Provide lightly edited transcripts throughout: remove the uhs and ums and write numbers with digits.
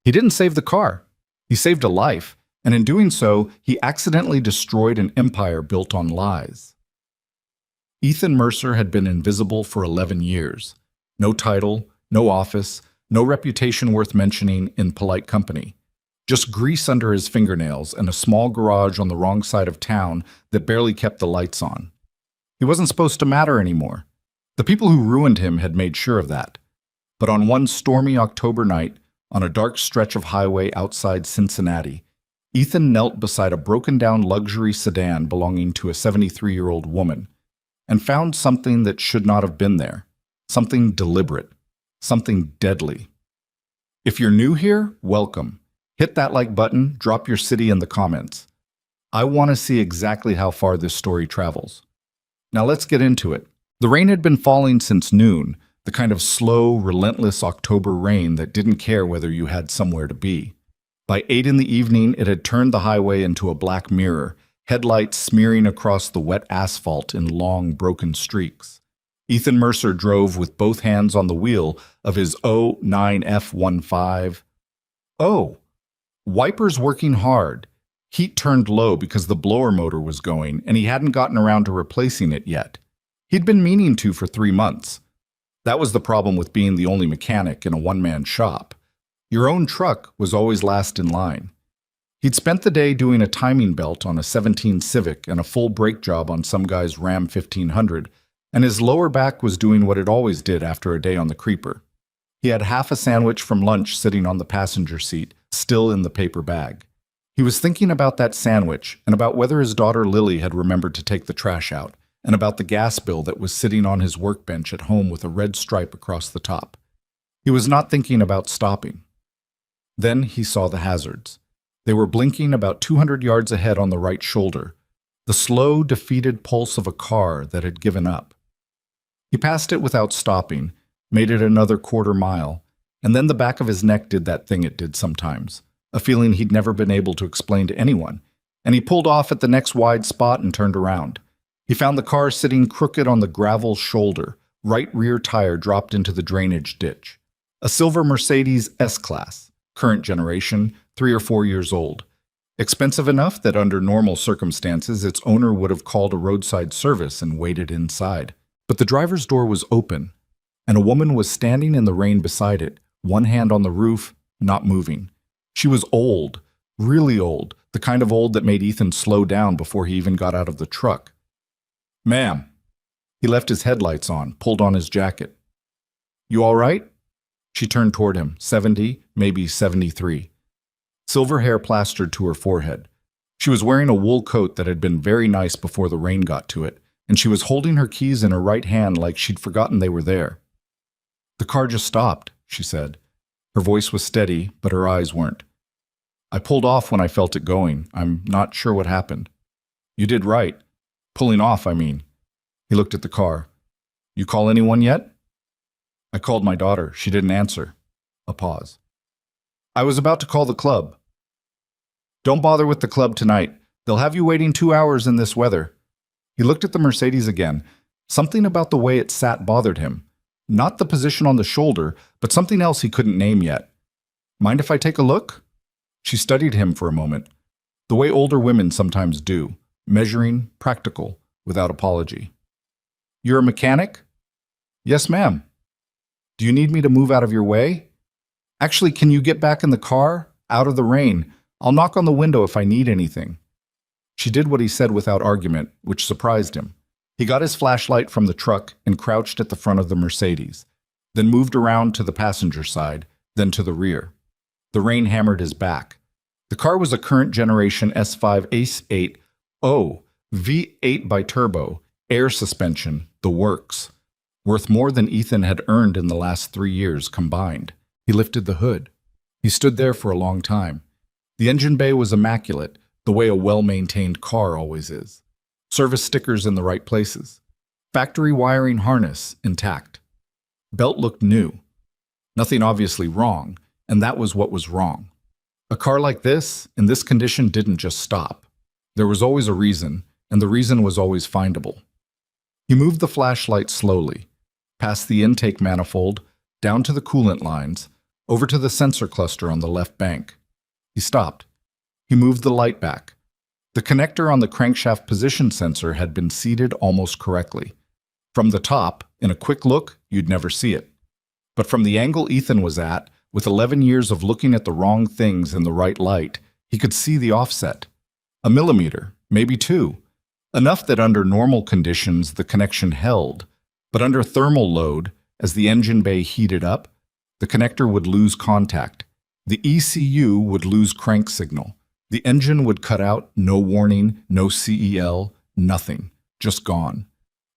He didn't save the car. He saved a life, and in doing so, he accidentally destroyed an empire built on lies. Ethan Mercer had been invisible for 11 years. No title, no office, no reputation worth mentioning in polite company. Just grease under his fingernails and a small garage on the wrong side of town that barely kept the lights on. He wasn't supposed to matter anymore. The people who ruined him had made sure of that. But on one stormy October night, on a dark stretch of highway outside Cincinnati, Ethan knelt beside a broken-down luxury sedan belonging to a 73-year-old woman and found something that should not have been there, something deliberate, something deadly. If you're new here, welcome. Hit that like button, drop your city in the comments. I want to see exactly how far this story travels. Now let's get into it. The rain had been falling since noon, the kind of slow, relentless October rain that didn't care whether you had somewhere to be. By 8 in the evening, it had turned the highway into a black mirror, headlights smearing across the wet asphalt in long, broken streaks. Ethan Mercer drove with both hands on the wheel of his 09F15. Oh! Wipers working hard. Heat turned low because the blower motor was going, and he hadn't gotten around to replacing it yet. He'd been meaning to for 3 months. That was the problem with being the only mechanic in a one-man shop. Your own truck was always last in line. He'd spent the day doing a timing belt on a 17 Civic and a full brake job on some guy's Ram 1500, and his lower back was doing what it always did after a day on the creeper. He had half a sandwich from lunch sitting on the passenger seat, still in the paper bag. He was thinking about that sandwich and about whether his daughter Lily had remembered to take the trash out, and about the gas bill that was sitting on his workbench at home with a red stripe across the top. He was not thinking about stopping. Then he saw the hazards. They were blinking about 200 yards ahead on the right shoulder, the slow, defeated pulse of a car that had given up. He passed it without stopping, made it another quarter mile, and then the back of his neck did that thing it did sometimes, a feeling he'd never been able to explain to anyone, and he pulled off at the next wide spot and turned around. He found the car sitting crooked on the gravel shoulder, right rear tire dropped into the drainage ditch. A silver Mercedes S-Class, current generation, 3 or 4 years old. Expensive enough that under normal circumstances its owner would have called a roadside service and waited inside. But the driver's door was open, and a woman was standing in the rain beside it, one hand on the roof, not moving. She was old, really old, the kind of old that made Ethan slow down before he even got out of the truck. "Ma'am." He left his headlights on, pulled on his jacket. "You all right?" She turned toward him, 70, maybe 73. Silver hair plastered to her forehead. She was wearing a wool coat that had been very nice before the rain got to it, and she was holding her keys in her right hand like she'd forgotten they were there. "The car just stopped," she said. Her voice was steady, but her eyes weren't. "I pulled off when I felt it going. I'm not sure what happened." "You did right. Pulling off, I mean." He looked at the car. "You call anyone yet?" "I called my daughter. She didn't answer." A pause. "I was about to call the club." "Don't bother with the club tonight. They'll have you waiting 2 hours in this weather." He looked at the Mercedes again. Something about the way it sat bothered him. Not the position on the shoulder, but something else he couldn't name yet. "Mind if I take a look?" She studied him for a moment, the way older women sometimes do, measuring, practical, without apology. "You're a mechanic?" "Yes, ma'am." "Do you need me to move out of your way?" "Actually, can you get back in the car? Out of the rain. I'll knock on the window if I need anything." She did what he said without argument, which surprised him. He got his flashlight from the truck and crouched at the front of the Mercedes, then moved around to the passenger side, then to the rear. The rain hammered his back. The car was a current generation S5 Ace 8 V8 bi-turbo, air suspension, the works. Worth more than Ethan had earned in the last 3 years combined. He lifted the hood. He stood there for a long time. The engine bay was immaculate, the way a well-maintained car always is. Service stickers in the right places. Factory wiring harness intact. Belt looked new. Nothing obviously wrong, and that was what was wrong. A car like this, in this condition, didn't just stop. There was always a reason, and the reason was always findable. He moved the flashlight slowly, past the intake manifold, down to the coolant lines, over to the sensor cluster on the left bank. He stopped. He moved the light back. The connector on the crankshaft position sensor had been seated almost correctly. From the top, in a quick look, you'd never see it. But from the angle Ethan was at, with 11 years of looking at the wrong things in the right light, he could see the offset. A millimeter, maybe 2. Enough that under normal conditions the connection held, but under thermal load, as the engine bay heated up, the connector would lose contact. The ECU would lose crank signal. The engine would cut out, no warning, no CEL, nothing, just gone.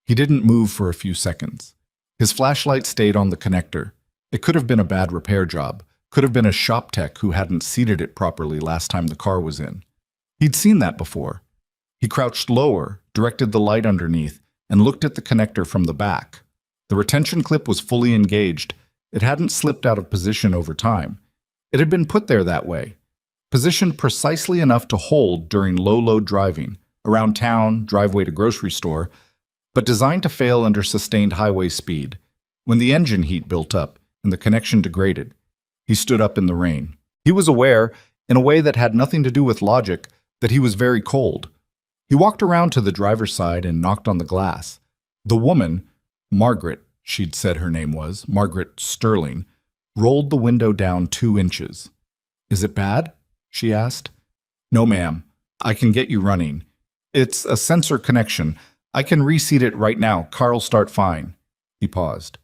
He didn't move for a few seconds. His flashlight stayed on the connector. It could have been a bad repair job, could have been a shop tech who hadn't seated it properly last time the car was in. He'd seen that before. He crouched lower, directed the light underneath, and looked at the connector from the back. The retention clip was fully engaged. It hadn't slipped out of position over time. It had been put there that way, positioned precisely enough to hold during low-load driving, around town, driveway to grocery store, but designed to fail under sustained highway speed. When the engine heat built up and the connection degraded, he stood up in the rain. He was aware, in a way that had nothing to do with logic, that he was very cold. He walked around to the driver's side and knocked on the glass. The woman, Margaret, she'd said her name was, Margaret Sterling, rolled the window down 2 inches. "Is it bad?" she asked. "No, ma'am. I can get you running. It's a sensor connection. I can reseat it right now. Car'll start fine." He paused.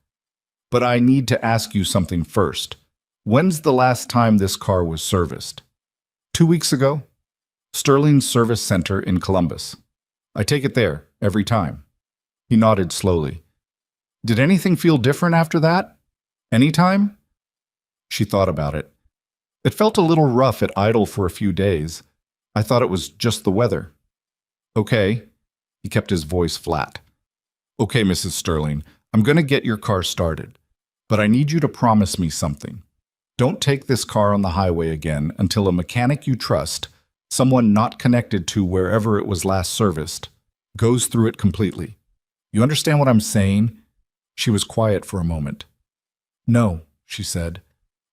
"But I need to ask you something first. When's the last time this car was serviced?" 2 weeks ago. Sterling's Service Center in Columbus. I take it there, every time." He nodded slowly. "Did anything feel different after that? Any time?" She thought about it. "It felt a little rough at idle for a few days. I thought it was just the weather." "Okay." He kept his voice flat. "Okay, Mrs. Sterling, I'm going to get your car started. But I need you to promise me something. Don't take this car on the highway again until a mechanic you trust, someone not connected to wherever it was last serviced, goes through it completely. You understand what I'm saying?" She was quiet for a moment. "No," she said,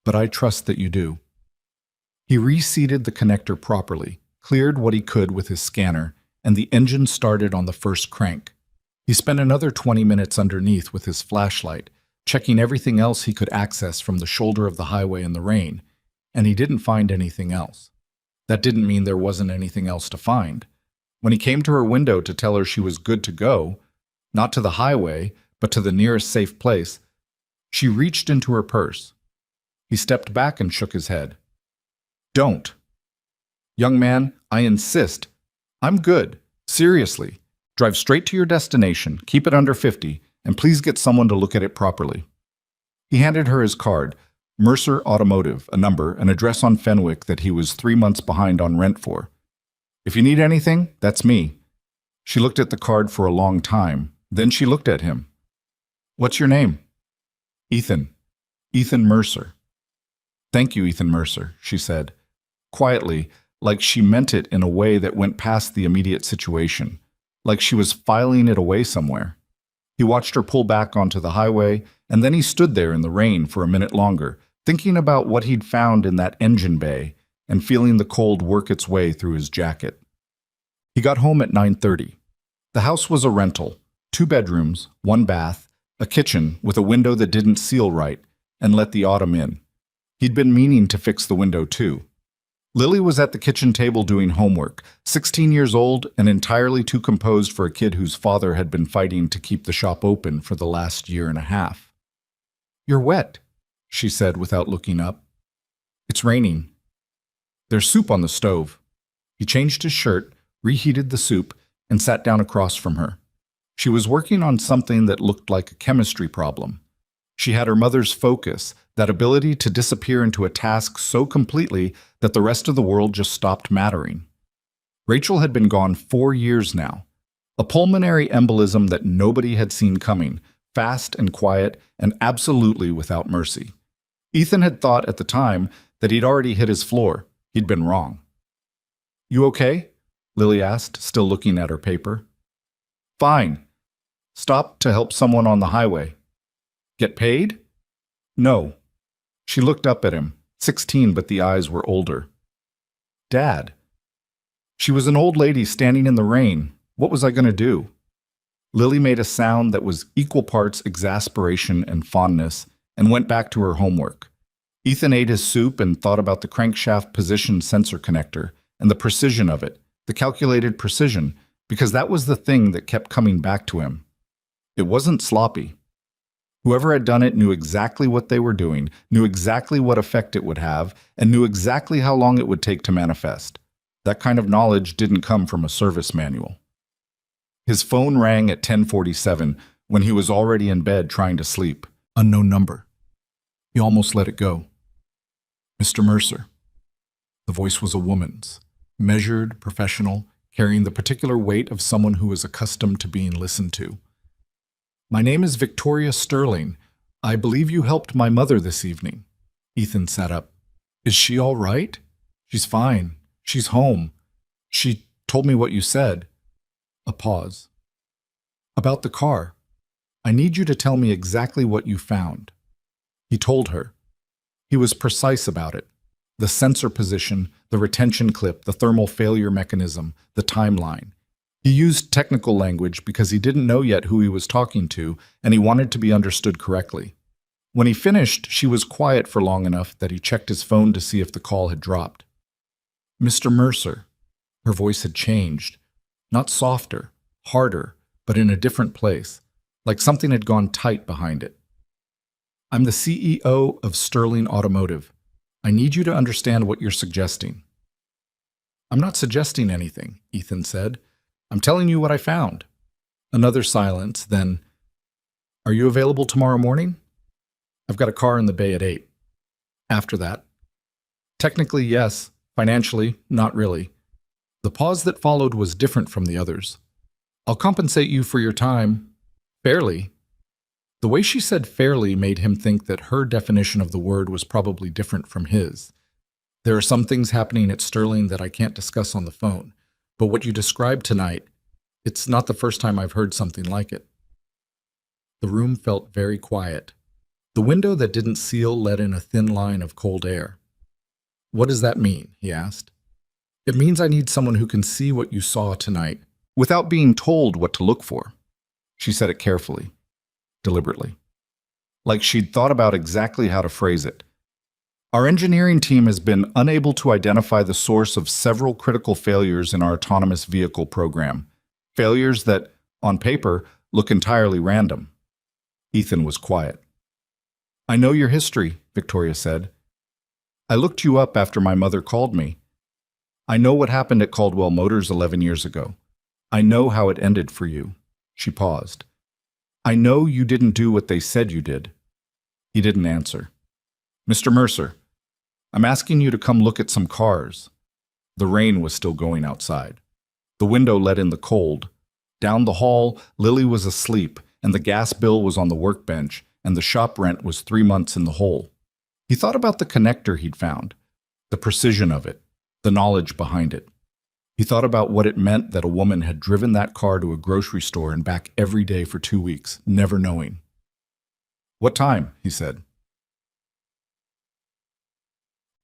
"but I trust that you do." He reseated the connector properly, cleared what he could with his scanner, and the engine started on the first crank. He spent another 20 minutes underneath with his flashlight, checking everything else he could access from the shoulder of the highway in the rain, and he didn't find anything else. That didn't mean there wasn't anything else to find. When he came to her window to tell her she was good to go, not to the highway, but to the nearest safe place, she reached into her purse. He stepped back and shook his head. "Don't. Young man, I insist. I'm good. Seriously. Drive straight to your destination, keep it under 50, and please get someone to look at it properly." He handed her his card, Mercer Automotive, a number, an address on Fenwick that he was 3 months behind on rent for. "If you need anything, that's me." She looked at the card for a long time. Then she looked at him. "What's your name?" "Ethan. Ethan Mercer." "Thank you, Ethan Mercer," she said, quietly, like she meant it in a way that went past the immediate situation, like she was filing it away somewhere. He watched her pull back onto the highway, and then he stood there in the rain for a minute longer, thinking about what he'd found in that engine bay and feeling the cold work its way through his jacket. He got home at 9:30. The house was a rental, 2 bedrooms, 1 bath, a kitchen with a window that didn't seal right and let the autumn in. He'd been meaning to fix the window too. Lily was at the kitchen table doing homework, 16 years old and entirely too composed for a kid whose father had been fighting to keep the shop open for the last year and a half. "You're wet," she said without looking up. "It's raining." "There's soup on the stove." He changed his shirt, reheated the soup, and sat down across from her. She was working on something that looked like a chemistry problem. She had her mother's focus, that ability to disappear into a task so completely that the rest of the world just stopped mattering. Rachel had been gone 4 years now. A pulmonary embolism that nobody had seen coming, fast and quiet and absolutely without mercy. Ethan had thought at the time that he'd already hit his floor. He'd been wrong. "You okay?" Lily asked, still looking at her paper. "Fine. Stopped to help someone on the highway." "Get paid?" No. She looked up at him, 16, but the eyes were older. Dad. She was an old lady standing in the rain. What was I going to do? Lily made a sound that was equal parts exasperation and fondness and went back to her homework. Ethan ate his soup and thought about the crankshaft position sensor connector and the precision of it, the calculated precision, because that was the thing that kept coming back to him. It wasn't sloppy. Whoever had done it knew exactly what they were doing, knew exactly what effect it would have, and knew exactly how long it would take to manifest. That kind of knowledge didn't come from a service manual. His phone rang at 10:47 when he was already in bed trying to sleep. Unknown number. He almost let it go. Mr. Mercer. The voice was a woman's, measured, professional, carrying the particular weight of someone who is accustomed to being listened to. My name is Victoria Sterling. I believe you helped my mother this evening. Ethan sat up. Is she all right? She's fine. She's home. She told me what you said. A pause. About the car. I need you to tell me exactly what you found. He told her. He was precise about it. The sensor position, the retention clip, the thermal failure mechanism, the timeline. He used technical language because he didn't know yet who he was talking to, and he wanted to be understood correctly. When he finished, she was quiet for long enough that he checked his phone to see if the call had dropped. Mr. Mercer. Her voice had changed. Not softer, harder, but in a different place, like something had gone tight behind it. I'm the CEO of Sterling Automotive. I need you to understand what you're suggesting. I'm not suggesting anything, Ethan said. I'm telling you what I found. Another silence, then, are you available tomorrow morning? I've got a car in the bay at 8. After that, technically, yes. Financially, not really. The pause that followed was different from the others. I'll compensate you for your time. Fairly. The way she said fairly made him think that her definition of the word was probably different from his. There are some things happening at Sterling that I can't discuss on the phone, but what you described tonight, it's not the first time I've heard something like it. The room felt very quiet. The window that didn't seal let in a thin line of cold air. What does that mean? He asked. It means I need someone who can see what you saw tonight without being told what to look for. She said it carefully, deliberately, like she'd thought about exactly how to phrase it. Our engineering team has been unable to identify the source of several critical failures in our autonomous vehicle program, failures that, on paper, look entirely random. Ethan was quiet. I know your history, Victoria said. I looked you up after my mother called me. I know what happened at Caldwell Motors 11 years ago. I know how it ended for you. She paused. I know you didn't do what they said you did. He didn't answer. Mr. Mercer, I'm asking you to come look at some cars. The rain was still going outside. The window let in the cold. Down the hall, Lily was asleep, and the gas bill was on the workbench, and the shop rent was 3 months in the hole. He thought about the connector he'd found, the precision of it, the knowledge behind it. He thought about what it meant that a woman had driven that car to a grocery store and back every day for 2 weeks, never knowing. What time? He said.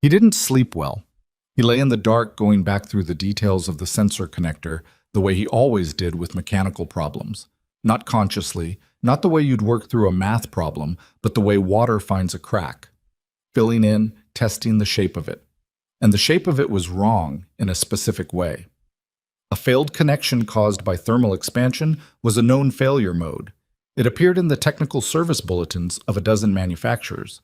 He didn't sleep well. He lay in the dark going back through the details of the sensor connector the way he always did with mechanical problems. Not consciously, not the way you'd work through a math problem, but the way water finds a crack. Filling in, testing the shape of it. And the shape of it was wrong in a specific way. A failed connection caused by thermal expansion was a known failure mode. It appeared in the technical service bulletins of a dozen manufacturers,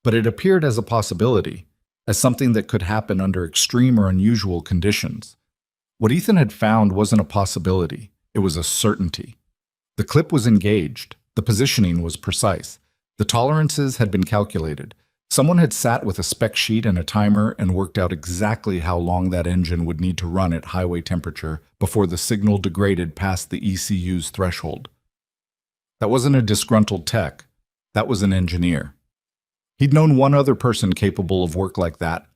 but it appeared as a possibility, as something that could happen under extreme or unusual conditions. What Ethan had found wasn't a possibility, it was a certainty. The clip was engaged, the positioning was precise, the tolerances had been calculated. Someone had sat with a spec sheet and a timer and worked out exactly how long that engine would need to run at highway temperature before the signal degraded past the ECU's threshold. That wasn't a disgruntled tech, that was an engineer. He'd known one other person capable of work like that.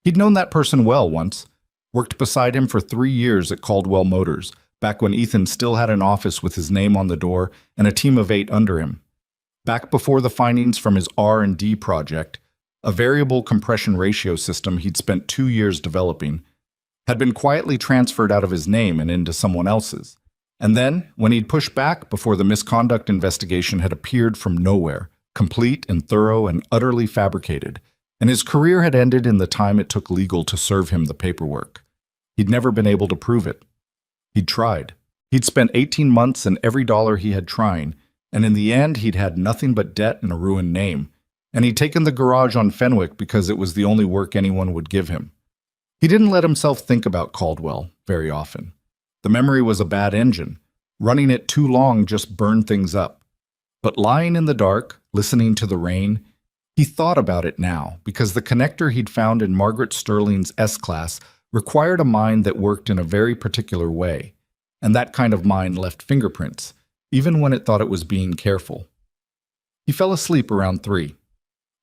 He'd known that person well once, worked beside him for 3 years at Caldwell Motors, back when Ethan still had an office with his name on the door and a team of 8 under him. Back before the findings from his R&D project, a variable compression ratio system he'd spent 2 years developing had been quietly transferred out of his name and into someone else's. And then, when he'd pushed back before the misconduct investigation had appeared from nowhere, complete and thorough and utterly fabricated, and his career had ended in the time it took legal to serve him the paperwork. He'd never been able to prove it. He'd tried. He'd spent 18 months and every dollar he had trying, and in the end he'd had nothing but debt and a ruined name, and he'd taken the garage on Fenwick because it was the only work anyone would give him. He didn't let himself think about Caldwell very often. The memory was a bad engine. Running it too long just burned things up. But lying in the dark, listening to the rain, he thought about it now because the connector he'd found in Margaret Sterling's S-Class required a mind that worked in a very particular way, and that kind of mind left fingerprints, even when it thought it was being careful. He fell asleep around 3.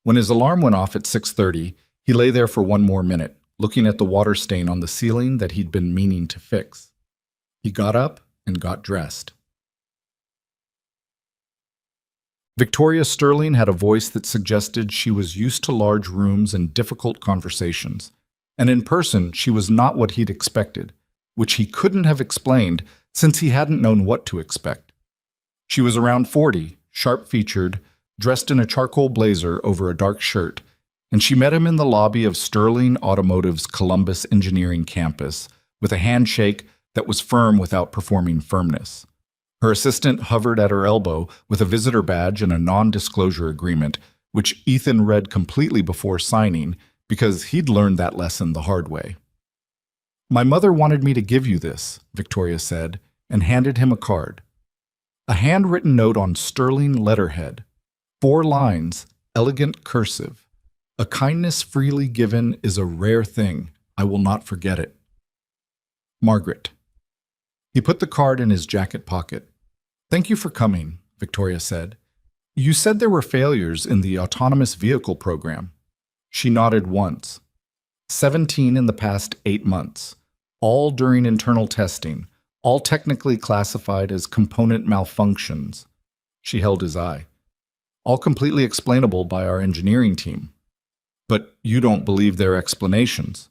When his alarm went off at 6:30, he lay there for 1 more minute, looking at the water stain on the ceiling that he'd been meaning to fix. He got up and got dressed. Victoria Sterling had a voice that suggested she was used to large rooms and difficult conversations, and in person she was not what he'd expected, which he couldn't have explained since he hadn't known what to expect. She was around 40, sharp-featured, dressed in a charcoal blazer over a dark shirt, and she met him in the lobby of Sterling Automotive's Columbus Engineering campus with a handshake that was firm without performing firmness. Her assistant hovered at her elbow with a visitor badge and a non-disclosure agreement, which Ethan read completely before signing because he'd learned that lesson the hard way. "My mother wanted me to give you this," Victoria said, and handed him a card. A handwritten note on sterling letterhead. 4 lines, elegant cursive. "A kindness freely given is a rare thing. I will not forget it. Margaret." He put the card in his jacket pocket. "Thank you for coming," Victoria said. "You said there were failures in the autonomous vehicle program." She nodded once. 17 in the past 8 months, all during internal testing, all technically classified as component malfunctions. She held his eye. "All completely explainable by our engineering team." "But you don't believe their explanations."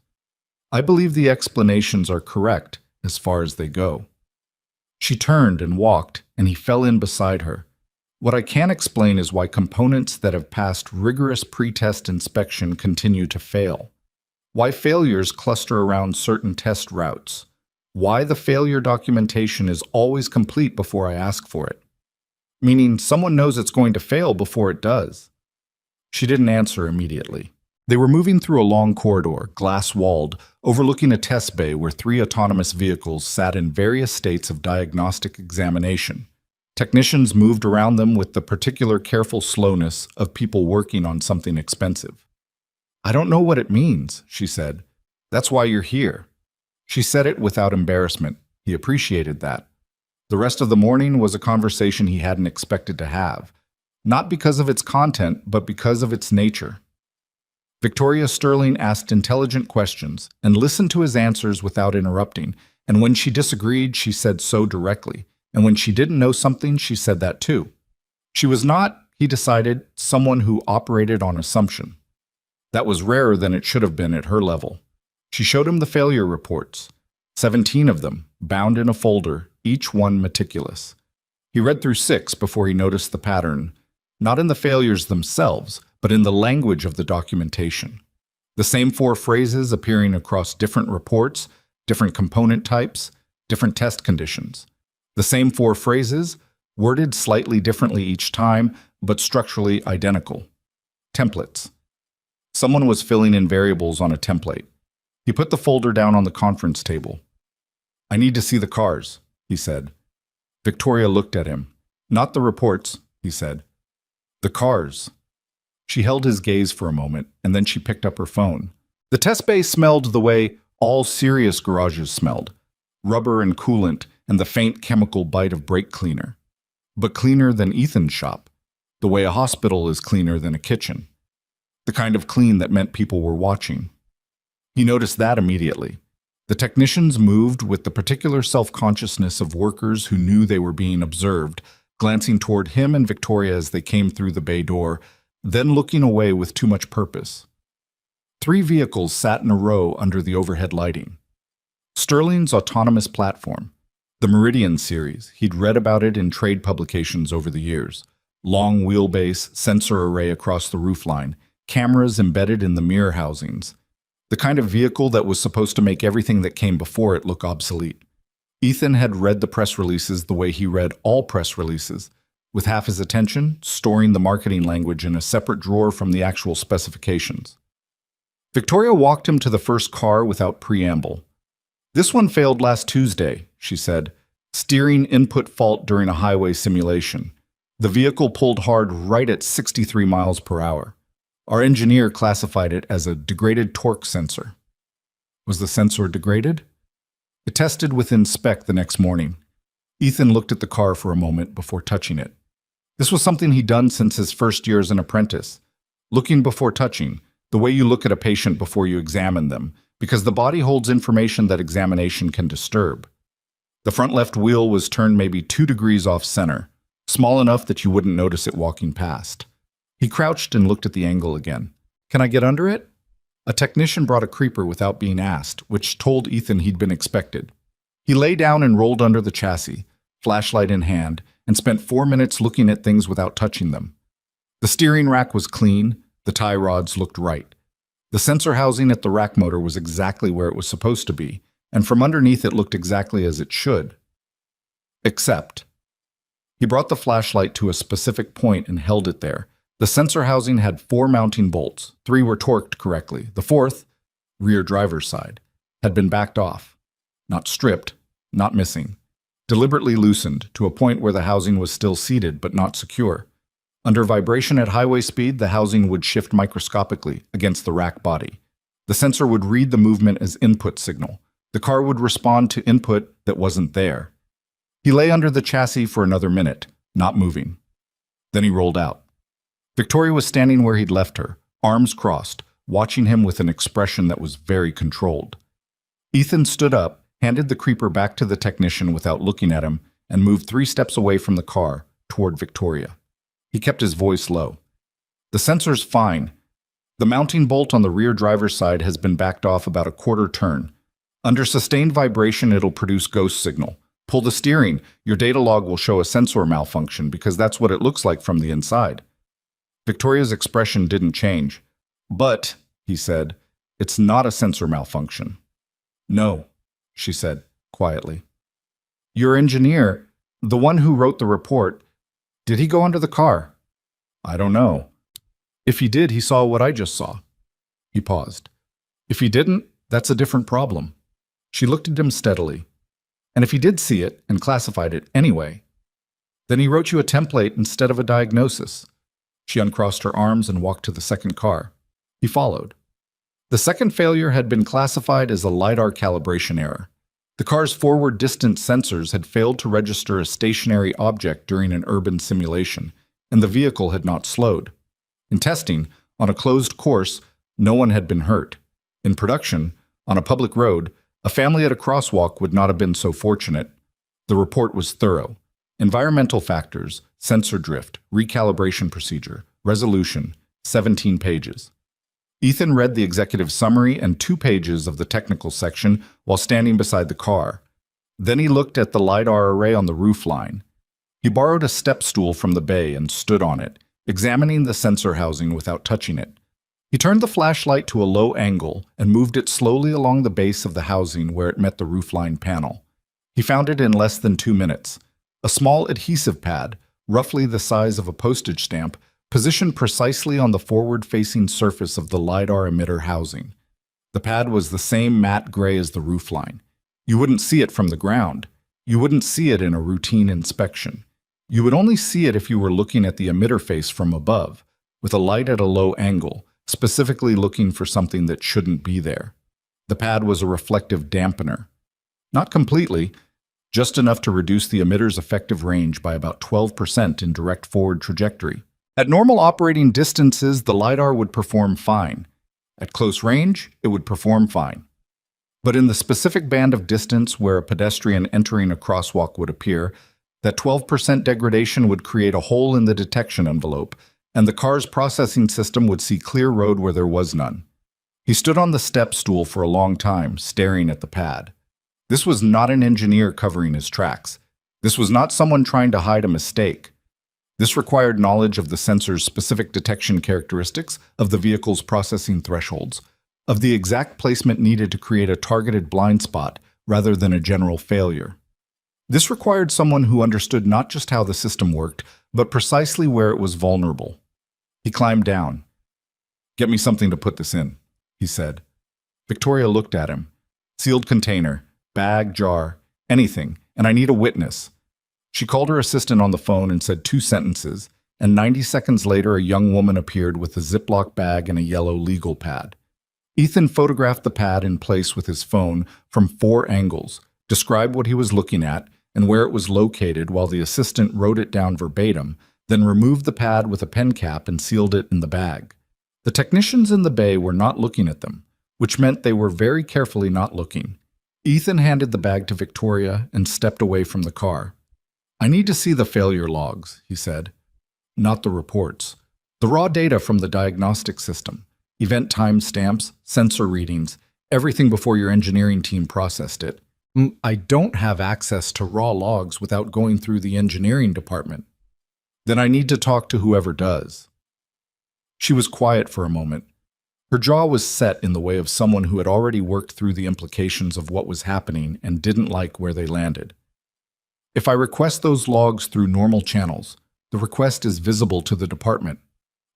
"I believe the explanations are correct as far as they go." She turned and walked, and he fell in beside her. "What I can't explain is why components that have passed rigorous pre-test inspection continue to fail. Why failures cluster around certain test routes. Why the failure documentation is always complete before I ask for it. Meaning someone knows it's going to fail before it does." She didn't answer immediately. They were moving through a long corridor, glass-walled, overlooking a test bay where 3 autonomous vehicles sat in various states of diagnostic examination. Technicians moved around them with the particular careful slowness of people working on something expensive. "I don't know what it means," she said. "That's why you're here." She said it without embarrassment. He appreciated that. The rest of the morning was a conversation he hadn't expected to have, not because of its content, but because of its nature. Victoria Sterling asked intelligent questions and listened to his answers without interrupting, and when she disagreed, she said so directly, and when she didn't know something, she said that too. She was not, he decided, someone who operated on assumption. That was rarer than it should have been at her level. She showed him the failure reports, 17 of them, bound in a folder, each one meticulous. He read through 6 before he noticed the pattern, not in the failures themselves, but in the language of the documentation. The same 4 phrases appearing across different reports, different component types, different test conditions. The same 4 phrases, worded slightly differently each time, but structurally identical. Templates. Someone was filling in variables on a template. He put the folder down on the conference table. "I need to see the cars," he said. Victoria looked at him. "Not the reports," he said. "The cars." She held his gaze for a moment, and then she picked up her phone. The test bay smelled the way all serious garages smelled, rubber and coolant and the faint chemical bite of brake cleaner. But cleaner than Ethan's shop, the way a hospital is cleaner than a kitchen. The kind of clean that meant people were watching. He noticed that immediately. The technicians moved with the particular self-consciousness of workers who knew they were being observed, glancing toward him and Victoria as they came through the bay door, then looking away with too much purpose. 3 vehicles sat in a row under the overhead lighting. Sterling's autonomous platform, the Meridian series, he'd read about it in trade publications over the years. Long wheelbase, sensor array across the roofline, cameras embedded in the mirror housings. The kind of vehicle that was supposed to make everything that came before it look obsolete. Ethan had read the press releases the way he read all press releases, with half his attention storing the marketing language in a separate drawer from the actual specifications. Victoria walked him to the first car without preamble. "This one failed last Tuesday," she said. "Steering input fault during a highway simulation. The vehicle pulled hard right at 63 miles per hour. Our engineer classified it as a degraded torque sensor." Was the sensor degraded? It tested within spec the next morning. Ethan looked at the car for a moment before touching it. This was something he'd done since his first year as an apprentice. Looking before touching, the way you look at a patient before you examine them, because the body holds information that examination can disturb. The front left wheel was turned maybe 2 degrees off center, small enough that you wouldn't notice it walking past. He crouched and looked at the angle again. "Can I get under it?" A technician brought a creeper without being asked, which told Ethan he'd been expected. He lay down and rolled under the chassis, flashlight in hand, and spent 4 minutes looking at things without touching them. The steering rack was clean, the tie rods looked right. The sensor housing at the rack motor was exactly where it was supposed to be, and from underneath it looked exactly as it should. Except. He brought the flashlight to a specific point and held it there. The sensor housing had 4 mounting bolts. 3 were torqued correctly. The 4th, rear driver's side, had been backed off. Not stripped, not missing. Deliberately loosened to a point where the housing was still seated but not secure. Under vibration at highway speed, the housing would shift microscopically against the rack body. The sensor would read the movement as input signal. The car would respond to input that wasn't there. He lay under the chassis for another minute, not moving. Then he rolled out. Victoria was standing where he'd left her, arms crossed, watching him with an expression that was very controlled. Ethan stood up, handed the creeper back to the technician without looking at him, and moved 3 steps away from the car, toward Victoria. He kept his voice low. "The sensor's fine. The mounting bolt on the rear driver's side has been backed off about a 1/4 turn. Under sustained vibration, it'll produce ghost signal. Pull the steering. Your data log will show a sensor malfunction because that's what it looks like from the inside." Victoria's expression didn't change. "But," he said, "it's not a sensor malfunction." "No," she said, quietly. "Your engineer, the one who wrote the report, did he go under the car?" "I don't know." "If he did, he saw what I just saw." He paused. "If he didn't, that's a different problem." She looked at him steadily. "And if he did see it and classified it anyway, then he wrote you a template instead of a diagnosis." She uncrossed her arms and walked to the second car. He followed. The second failure had been classified as a LiDAR calibration error. The car's forward distance sensors had failed to register a stationary object during an urban simulation, and the vehicle had not slowed. In testing, on a closed course, no one had been hurt. In production, on a public road, a family at a crosswalk would not have been so fortunate. The report was thorough. Environmental factors, sensor drift, recalibration procedure, resolution, 17 pages. Ethan read the executive summary and 2 pages of the technical section while standing beside the car. Then he looked at the LiDAR array on the roofline. He borrowed a step stool from the bay and stood on it, examining the sensor housing without touching it. He turned the flashlight to a low angle and moved it slowly along the base of the housing where it met the roofline panel. He found it in less than 2 minutes. A small adhesive pad, roughly the size of a postage stamp, positioned precisely on the forward-facing surface of the LiDAR emitter housing. The pad was the same matte gray as the roofline. You wouldn't see it from the ground. You wouldn't see it in a routine inspection. You would only see it if you were looking at the emitter face from above, with a light at a low angle, specifically looking for something that shouldn't be there. The pad was a reflective dampener. Not completely, just enough to reduce the emitter's effective range by about 12% in direct forward trajectory. At normal operating distances, the LiDAR would perform fine. At close range, it would perform fine. But in the specific band of distance where a pedestrian entering a crosswalk would appear, That 12% degradation would create a hole in the detection envelope, and the car's processing system would see clear road where there was none. He stood on the step stool for a long time, staring at the pad. This was not an engineer covering his tracks. This was not someone trying to hide a mistake. This required knowledge of the sensor's specific detection characteristics, of the vehicle's processing thresholds, of the exact placement needed to create a targeted blind spot rather than a general failure. This required someone who understood not just how the system worked, but precisely where it was vulnerable. He climbed down. "Get me something to put this in," he said. Victoria looked at him. "Sealed container, bag, jar, anything, and I need a witness." She called her assistant on the phone and said 2 sentences, and 90 seconds later a young woman appeared with a Ziploc bag and a yellow legal pad. Ethan photographed the pad in place with his phone from 4 angles, described what he was looking at and where it was located while the assistant wrote it down verbatim, then removed the pad with a pen cap and sealed it in the bag. The technicians in the bay were not looking at them, which meant they were very carefully not looking. Ethan handed the bag to Victoria and stepped away from the car. "I need to see the failure logs," he said. "Not the reports. The raw data from the diagnostic system. Event timestamps, sensor readings, everything before your engineering team processed it. I don't have access to raw logs without going through the engineering department." "Then I need to talk to whoever does." She was quiet for a moment. Her jaw was set in the way of someone who had already worked through the implications of what was happening and didn't like where they landed. "If I request those logs through normal channels, the request is visible to the department."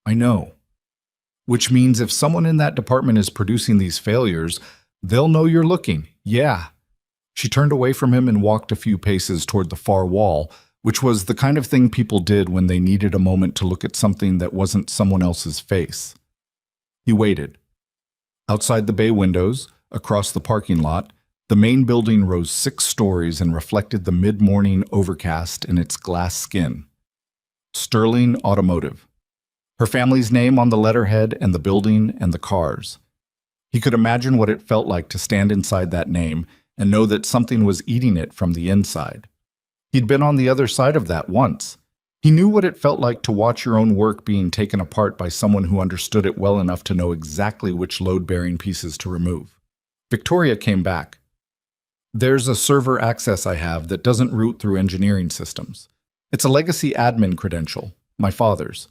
"I know." "Which means if someone in that department is producing these failures, they'll know you're looking." "Yeah." She turned away from him and walked a few paces toward the far wall, which was the kind of thing people did when they needed a moment to look at something that wasn't someone else's face. He waited. Outside the bay windows, across the parking lot, the main building rose 6 stories and reflected the mid-morning overcast in its glass skin. Sterling Automotive. Her family's name on the letterhead and the building and the cars. He could imagine what it felt like to stand inside that name and know that something was eating it from the inside. He'd been on the other side of that once. He knew what it felt like to watch your own work being taken apart by someone who understood it well enough to know exactly which load-bearing pieces to remove. Victoria came back. "There's a server access I have that doesn't route through engineering systems. It's a legacy admin credential, my father's.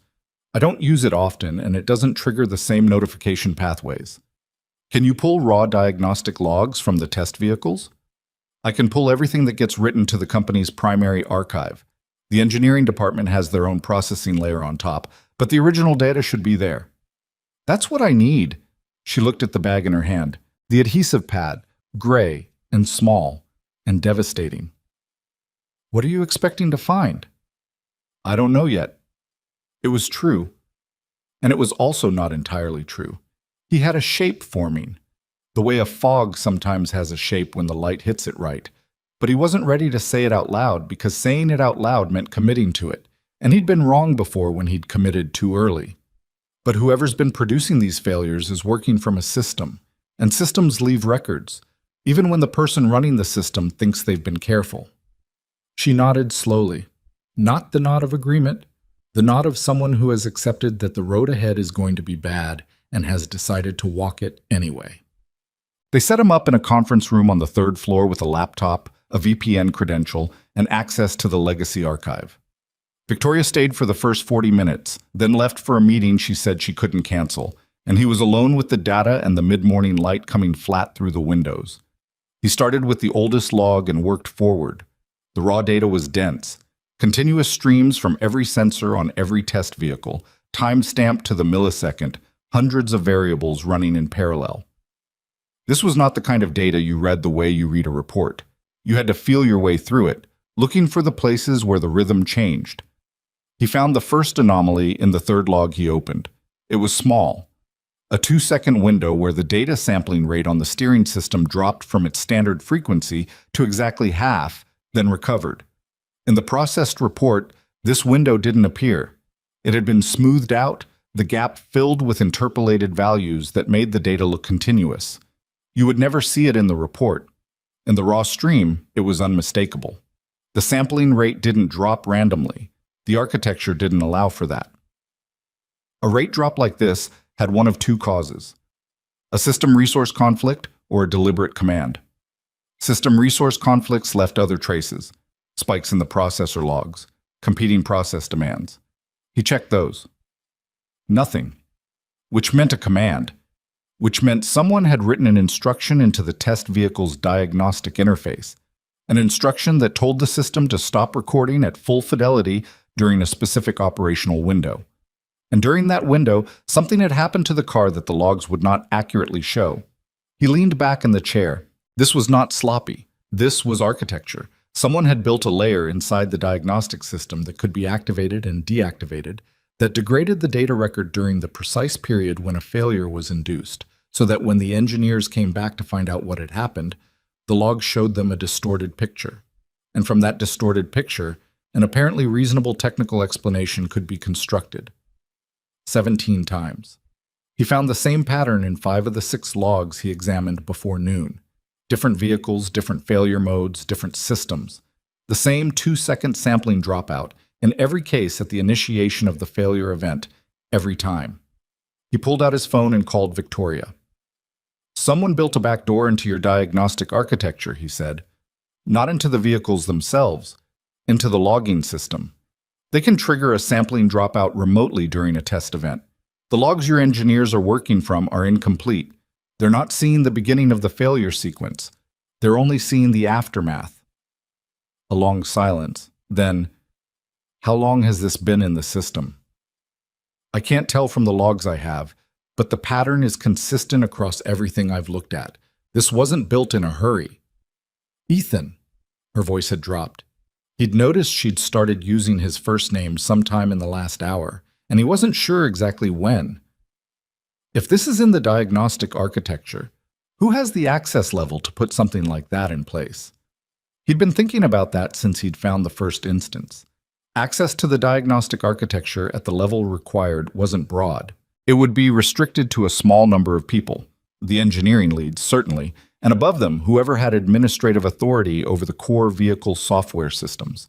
I don't use it often, and it doesn't trigger the same notification pathways. Can you pull raw diagnostic logs from the test vehicles?" "I can pull everything that gets written to the company's primary archive. The engineering department has their own processing layer on top, but the original data should be there." "That's what I need." She looked at the bag in her hand. The adhesive pad, gray and small and devastating. "What are you expecting to find?" "I don't know yet." It was true. And it was also not entirely true. He had a shape forming, the way a fog sometimes has a shape when the light hits it right. But he wasn't ready to say it out loud because saying it out loud meant committing to it, and he'd been wrong before when he'd committed too early. But whoever's been producing these failures is working from a system, and systems leave records, even when the person running the system thinks they've been careful. She nodded slowly, not the nod of agreement, the nod of someone who has accepted that the road ahead is going to be bad and has decided to walk it anyway. They set him up in a conference room on the 3rd floor with a laptop, a VPN credential, and access to the legacy archive. Victoria stayed for the first 40 minutes, then left for a meeting she said she couldn't cancel, and he was alone with the data and the mid-morning light coming flat through the windows. He started with the oldest log and worked forward. The raw data was dense, continuous streams from every sensor on every test vehicle, time-stamped to the millisecond, hundreds of variables running in parallel. This was not the kind of data you read the way you read a report. You had to feel your way through it, looking for the places where the rhythm changed. He found the first anomaly in the 3rd log he opened. It was small, a 2-second window where the data sampling rate on the steering system dropped from its standard frequency to exactly half, then recovered. In the processed report, this window didn't appear. It had been smoothed out, the gap filled with interpolated values that made the data look continuous. You would never see it in the report. In the raw stream, it was unmistakable. The sampling rate didn't drop randomly. The architecture didn't allow for that. A rate drop like this had one of two causes: a system resource conflict or a deliberate command. System resource conflicts left other traces: spikes in the processor logs, competing process demands. He checked those. Nothing. Which meant a command. Which meant someone had written an instruction into the test vehicle's diagnostic interface. An instruction that told the system to stop recording at full fidelity during a specific operational window. And during that window, something had happened to the car that the logs would not accurately show. He leaned back in the chair. This was not sloppy. This was architecture. Someone had built a layer inside the diagnostic system that could be activated and deactivated, that degraded the data record during the precise period when a failure was induced, so that when the engineers came back to find out what had happened, the logs showed them a distorted picture. And from that distorted picture, an apparently reasonable technical explanation could be constructed. 17 times. He found the same pattern in 5 of the 6 logs he examined before noon. Different vehicles, different failure modes, different systems. The same 2-second sampling dropout, in every case at the initiation of the failure event, every time. He pulled out his phone and called Victoria. "Someone built a back door into your diagnostic architecture," he said. "Not into the vehicles themselves, into the logging system. They can trigger a sampling dropout remotely during a test event. The logs your engineers are working from are incomplete. They're not seeing the beginning of the failure sequence. They're only seeing the aftermath." A long silence. Then, "How long has this been in the system?" "I can't tell from the logs I have, but the pattern is consistent across everything I've looked at. This wasn't built in a hurry." "Ethan." Her voice had dropped. He'd noticed she'd started using his first name sometime in the last hour, and he wasn't sure exactly when. If this is in the diagnostic architecture, who has the access level to put something like that in place? He'd been thinking about that since he'd found the first instance. Access to the diagnostic architecture at the level required wasn't broad. It would be restricted to a small number of people, the engineering leads, certainly, and above them, whoever had administrative authority over the core vehicle software systems.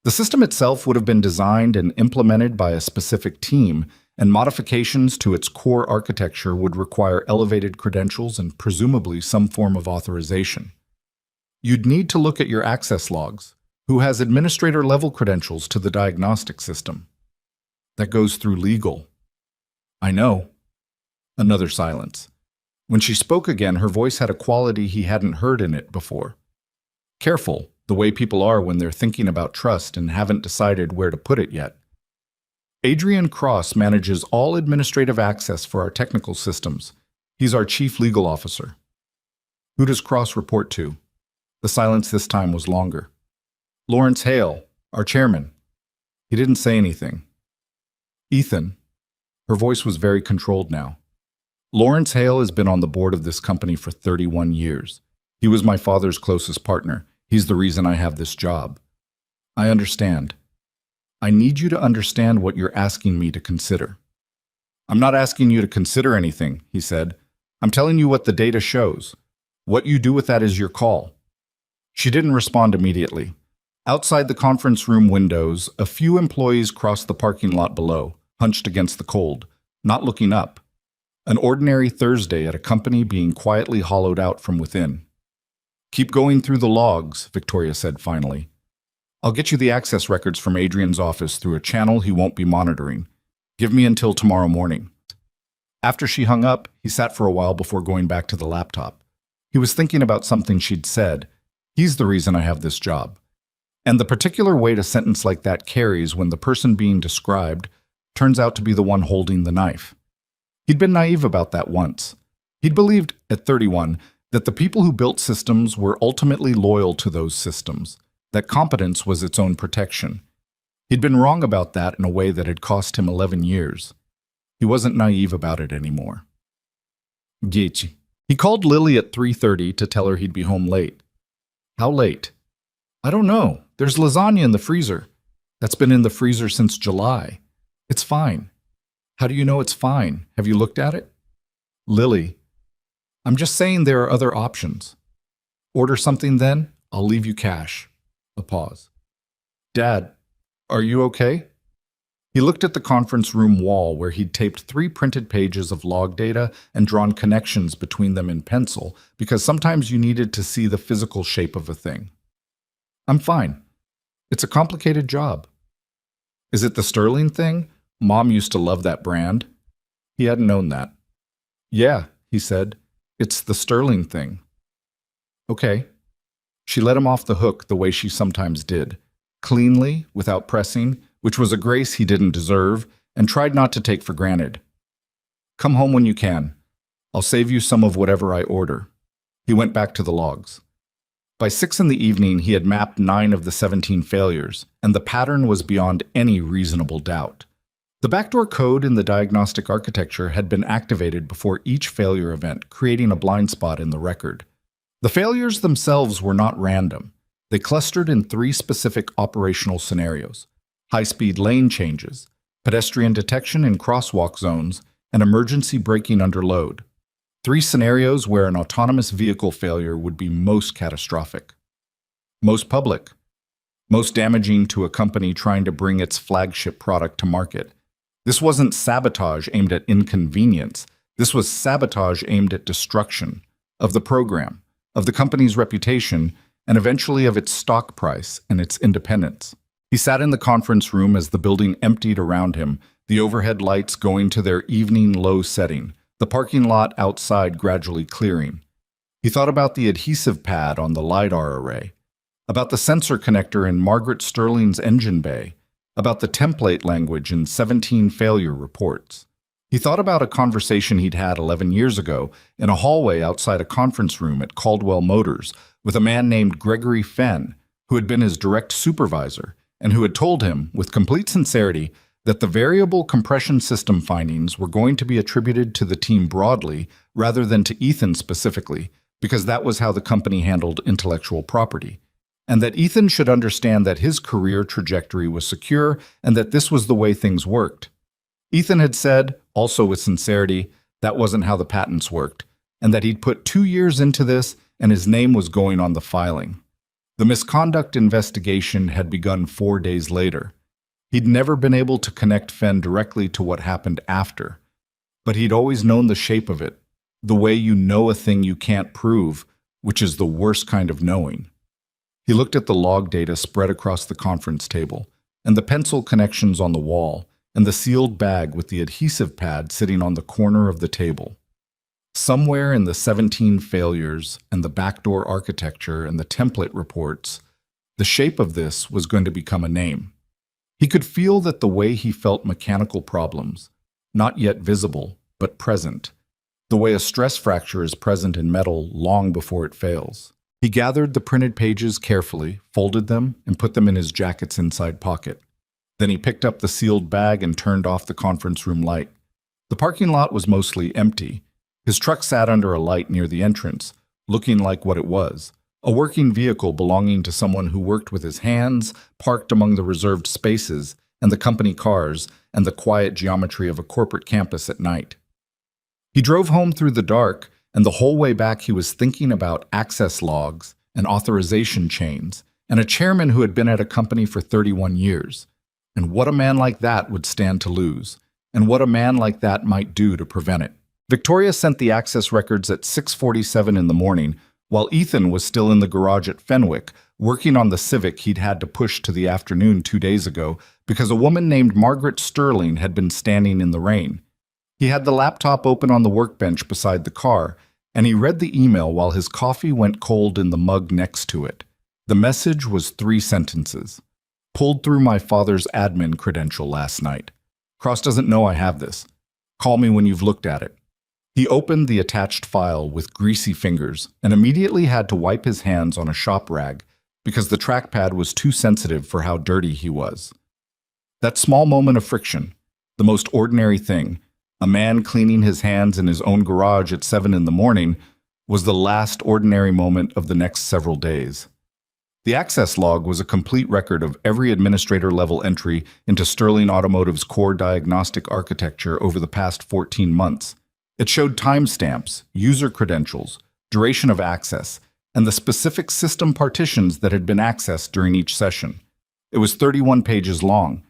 The system itself would have been designed and implemented by a specific team, and modifications to its core architecture would require elevated credentials and presumably some form of authorization. You'd need to look at your access logs. Who has administrator-level credentials to the diagnostic system? That goes through legal. I know. Another silence. When she spoke again, her voice had a quality he hadn't heard in it before. Careful, the way people are when they're thinking about trust and haven't decided where to put it yet. Adrian Cross manages all administrative access for our technical systems. He's our chief legal officer. Who does Cross report to? The silence this time was longer. Lawrence Hale, our chairman. He didn't say anything. Ethan. Her voice was very controlled now. Lawrence Hale has been on the board of this company for 31 years. He was my father's closest partner. He's the reason I have this job. I understand. I need you to understand what you're asking me to consider. I'm not asking you to consider anything, he said. I'm telling you what the data shows. What you do with that is your call. She didn't respond immediately. Outside the conference room windows, a few employees crossed the parking lot below, hunched against the cold, not looking up. An ordinary Thursday at a company being quietly hollowed out from within. Keep going through the logs, Victoria said finally. I'll get you the access records from Adrian's office through a channel he won't be monitoring. Give me until tomorrow morning. After she hung up, he sat for a while before going back to the laptop. He was thinking about something she'd said. He's the reason I have this job. And the particular weight a sentence like that carries when the person being described turns out to be the one holding the knife. He'd been naive about that once. He'd believed, at 31, that the people who built systems were ultimately loyal to those systems, that competence was its own protection. He'd been wrong about that in a way that had cost him 11 years. He wasn't naive about it anymore. Gici. He called Lily at 3:30 to tell her he'd be home late. How late? I don't know. There's lasagna in the freezer. That's been in the freezer since July. It's fine. How do you know it's fine? Have you looked at it? Lily. I'm just saying there are other options. Order something then. I'll leave you cash. A pause. Dad, are you okay? He looked at the conference room wall where he'd taped 3 printed pages of log data and drawn connections between them in pencil because sometimes you needed to see the physical shape of a thing. I'm fine. It's a complicated job. Is it the Sterling thing? Mom used to love that brand. He hadn't known that. Yeah, he said. It's the Sterling thing. Okay. She let him off the hook the way she sometimes did, cleanly, without pressing, which was a grace he didn't deserve, and tried not to take for granted. Come home when you can. I'll save you some of whatever I order. He went back to the logs. By 6 in the evening, he had mapped 9 of the 17 failures, and the pattern was beyond any reasonable doubt. The backdoor code in the diagnostic architecture had been activated before each failure event, creating a blind spot in the record. The failures themselves were not random. They clustered in 3 specific operational scenarios: high-speed lane changes, pedestrian detection in crosswalk zones, and emergency braking under load. 3 scenarios where an autonomous vehicle failure would be most catastrophic. Most public. Most damaging to a company trying to bring its flagship product to market. This wasn't sabotage aimed at inconvenience. This was sabotage aimed at destruction of the program, of the company's reputation, and eventually of its stock price and its independence. He sat in the conference room as the building emptied around him, the overhead lights going to their evening low setting, the parking lot outside gradually clearing. He thought about the adhesive pad on the LiDAR array, about the sensor connector in Margaret Sterling's engine bay, about the template language in 17 failure reports. He thought about a conversation he'd had 11 years ago in a hallway outside a conference room at Caldwell Motors with a man named Gregory Fenn, who had been his direct supervisor and who had told him, with complete sincerity, that the variable compression system findings were going to be attributed to the team broadly rather than to Ethan specifically, because that was how the company handled intellectual property, and that Ethan should understand that his career trajectory was secure and that this was the way things worked. Ethan had said, also with sincerity, that wasn't how the patents worked, and that he'd put 2 years into this and his name was going on the filing. The misconduct investigation had begun 4 days later. He'd never been able to connect Fenn directly to what happened after, but he'd always known the shape of it, the way you know a thing you can't prove, which is the worst kind of knowing. He looked at the log data spread across the conference table, and the pencil connections on the wall, and the sealed bag with the adhesive pad sitting on the corner of the table. Somewhere in the 17 failures and the backdoor architecture and the template reports, the shape of this was going to become a name. He could feel that the way he felt mechanical problems, not yet visible, but present, the way a stress fracture is present in metal long before it fails. He gathered the printed pages carefully, folded them, and put them in his jacket's inside pocket. Then he picked up the sealed bag and turned off the conference room light. The parking lot was mostly empty. His truck sat under a light near the entrance, looking like what it was: a working vehicle belonging to someone who worked with his hands, parked among the reserved spaces and the company cars and the quiet geometry of a corporate campus at night. He drove home through the dark, and the whole way back he was thinking about access logs and authorization chains and a chairman who had been at a company for 31 years. And what a man like that would stand to lose, and what a man like that might do to prevent it. Victoria sent the access records at 6:47 in the morning, while Ethan was still in the garage at Fenwick, working on the Civic he'd had to push to the afternoon 2 days ago because a woman named Margaret Sterling had been standing in the rain. He had the laptop open on the workbench beside the car, and he read the email while his coffee went cold in the mug next to it. The message was 3 sentences. Pulled through my father's admin credential last night. Cross doesn't know I have this. Call me when you've looked at it. He opened the attached file with greasy fingers and immediately had to wipe his hands on a shop rag because the trackpad was too sensitive for how dirty he was. That small moment of friction, the most ordinary thing, a man cleaning his hands in his own garage at 7 in the morning, was the last ordinary moment of the next several days. The access log was a complete record of every administrator-level entry into Sterling Automotive's core diagnostic architecture over the past 14 months. It showed timestamps, user credentials, duration of access, and the specific system partitions that had been accessed during each session. It was 31 pages long.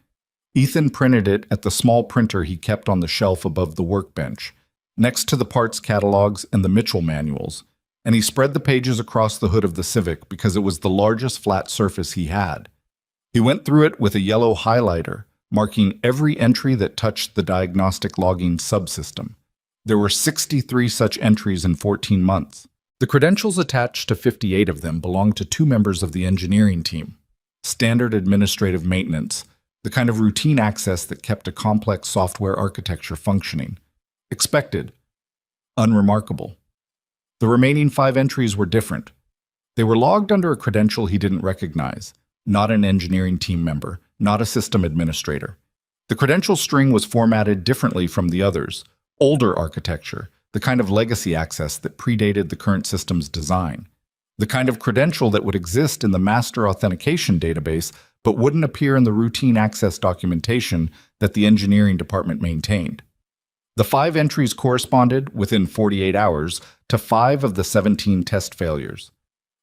Ethan printed it at the small printer he kept on the shelf above the workbench, next to the parts catalogs and the Mitchell manuals, and he spread the pages across the hood of the Civic because it was the largest flat surface he had. He went through it with a yellow highlighter, marking every entry that touched the diagnostic logging subsystem. There were 63 such entries in 14 months. The credentials attached to 58 of them belonged to 2 members of the engineering team. Standard administrative maintenance, the kind of routine access that kept a complex software architecture functioning. Expected. Unremarkable. The remaining 5 entries were different. They were logged under a credential he didn't recognize, not an engineering team member, not a system administrator. The credential string was formatted differently from the others, older architecture, the kind of legacy access that predated the current system's design, the kind of credential that would exist in the master authentication database but wouldn't appear in the routine access documentation that the engineering department maintained. The 5 entries corresponded, within 48 hours, to 5 of the 17 test failures.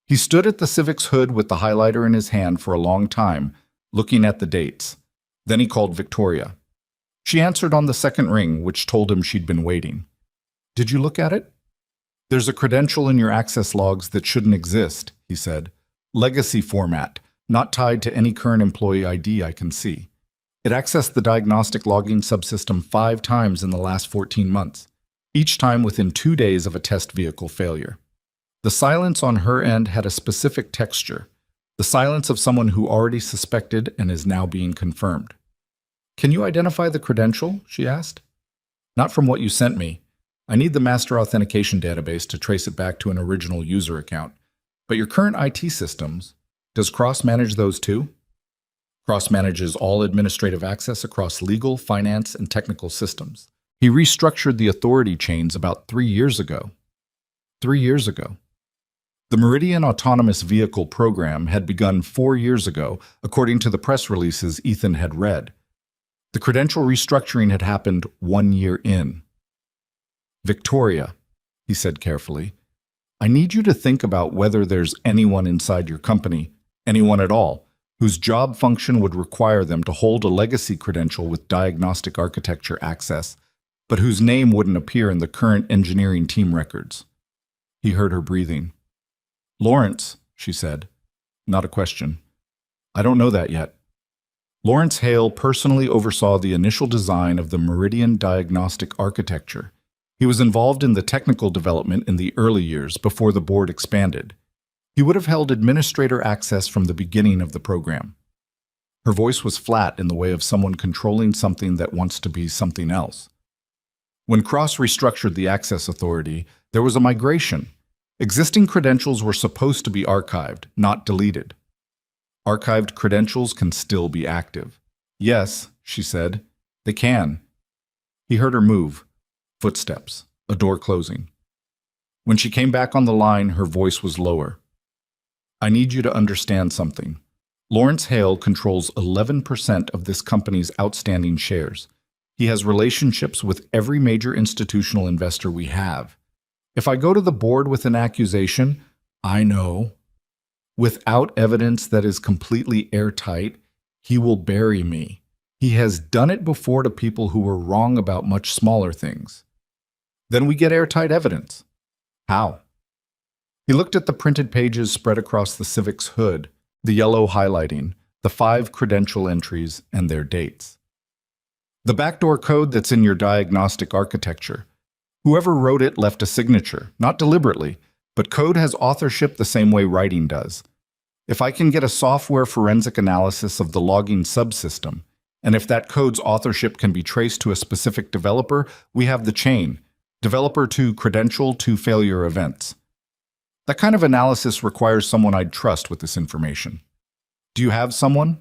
He stood at the Civic's hood with the highlighter in his hand for a long time, looking at the dates. Then he called Victoria. She answered on the second ring, which told him she'd been waiting. "Did you look at it?" "There's a credential in your access logs that shouldn't exist," he said. "Legacy format, not tied to any current employee ID I can see. It accessed the diagnostic logging subsystem 5 times in the last 14 months, each time within 2 days of a test vehicle failure. The silence on her end had a specific texture, the silence of someone who already suspected and is now being confirmed. "Can you identify the credential?" she asked. "Not from what you sent me. I need the master authentication database to trace it back to an original user account. But your current IT systems, does Cross manage those too?" Cross manages all administrative access across legal, finance, and technical systems. He restructured the authority chains about 3 years ago. 3 years ago. The Meridian Autonomous Vehicle program had begun 4 years ago, according to the press releases Ethan had read. The credential restructuring had happened 1 year in. "Victoria," he said carefully, "I need you to think about whether there's anyone inside your company, anyone at all, whose job function would require them to hold a legacy credential with diagnostic architecture access, but whose name wouldn't appear in the current engineering team records." He heard her breathing. "Lawrence," she said. Not a question. "I don't know that yet." Lawrence Hale personally oversaw the initial design of the Meridian diagnostic architecture. He was involved in the technical development in the early years before the board expanded. He would have held administrator access from the beginning of the program. Her voice was flat in the way of someone controlling something that wants to be something else. When Cross restructured the access authority, there was a migration. Existing credentials were supposed to be archived, not deleted. Archived credentials can still be active. "Yes," she said, "they can." He heard her move. Footsteps, a door closing. When she came back on the line, her voice was lower. "I need you to understand something. Lawrence Hale controls 11% of this company's outstanding shares. He has relationships with every major institutional investor we have. If I go to the board with an accusation, I know, without evidence that is completely airtight, he will bury me. He has done it before to people who were wrong about much smaller things. Then we get airtight evidence. How?" He looked at the printed pages spread across the Civic's hood, the yellow highlighting, the 5 credential entries, and their dates. "The backdoor code that's in your diagnostic architecture. Whoever wrote it left a signature, not deliberately, but code has authorship the same way writing does. If I can get a software forensic analysis of the logging subsystem, and if that code's authorship can be traced to a specific developer, we have the chain, developer to credential to failure events. That kind of analysis requires someone I'd trust with this information. Do you have someone?"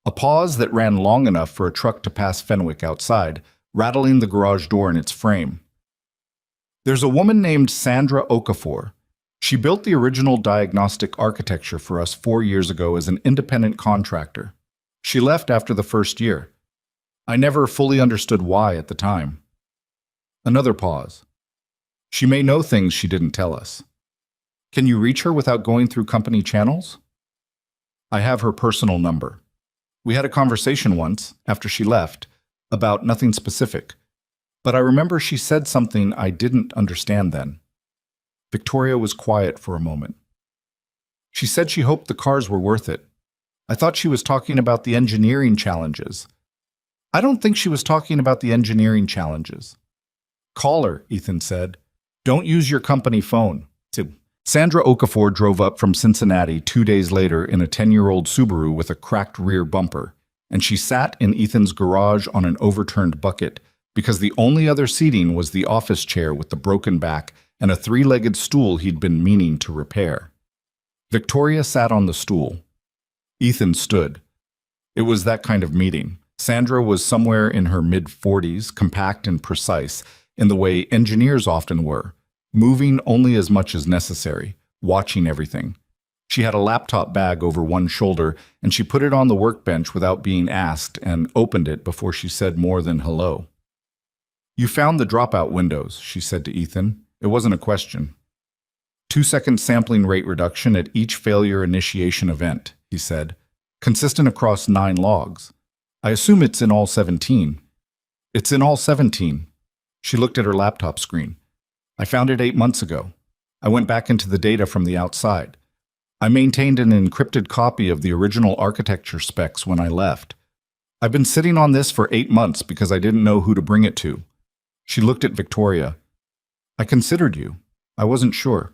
A pause that ran long enough for a truck to pass Fenwick outside, rattling the garage door in its frame. "There's a woman named Sandra Okafor. She built the original diagnostic architecture for us 4 years ago as an independent contractor. She left after the first year. I never fully understood why at the time." Another pause. "She may know things she didn't tell us. Can you reach her without going through company channels?" I have her personal number. We had a conversation once, after she left, about nothing specific, but I remember she said something I didn't understand then. Victoria was quiet for a moment. She said she hoped the cars were worth it. I thought she was talking about the engineering challenges. I don't think she was talking about the engineering challenges. Call her, Ethan said. Don't use your company phone. Sandra Okafor drove up from Cincinnati 2 days later in a 10-year-old Subaru with a cracked rear bumper, and she sat in Ethan's garage on an overturned bucket because the only other seating was the office chair with the broken back and a 3-legged stool he'd been meaning to repair. Victoria sat on the stool. Ethan stood. It was that kind of meeting. Sandra was somewhere in her mid-40s, compact and precise, in the way engineers often were, moving only as much as necessary, watching everything. She had a laptop bag over one shoulder, and she put it on the workbench without being asked and opened it before she said more than hello. You found the dropout windows, she said to Ethan. It wasn't a question. 2-second sampling rate reduction at each failure initiation event, he said, consistent across 9 logs. I assume it's in all 17. It's in all 17. She looked at her laptop screen. I found it 8 months ago. I went back into the data from the outside. I maintained an encrypted copy of the original architecture specs when I left. I've been sitting on this for 8 months because I didn't know who to bring it to. She looked at Victoria. I considered you. I wasn't sure.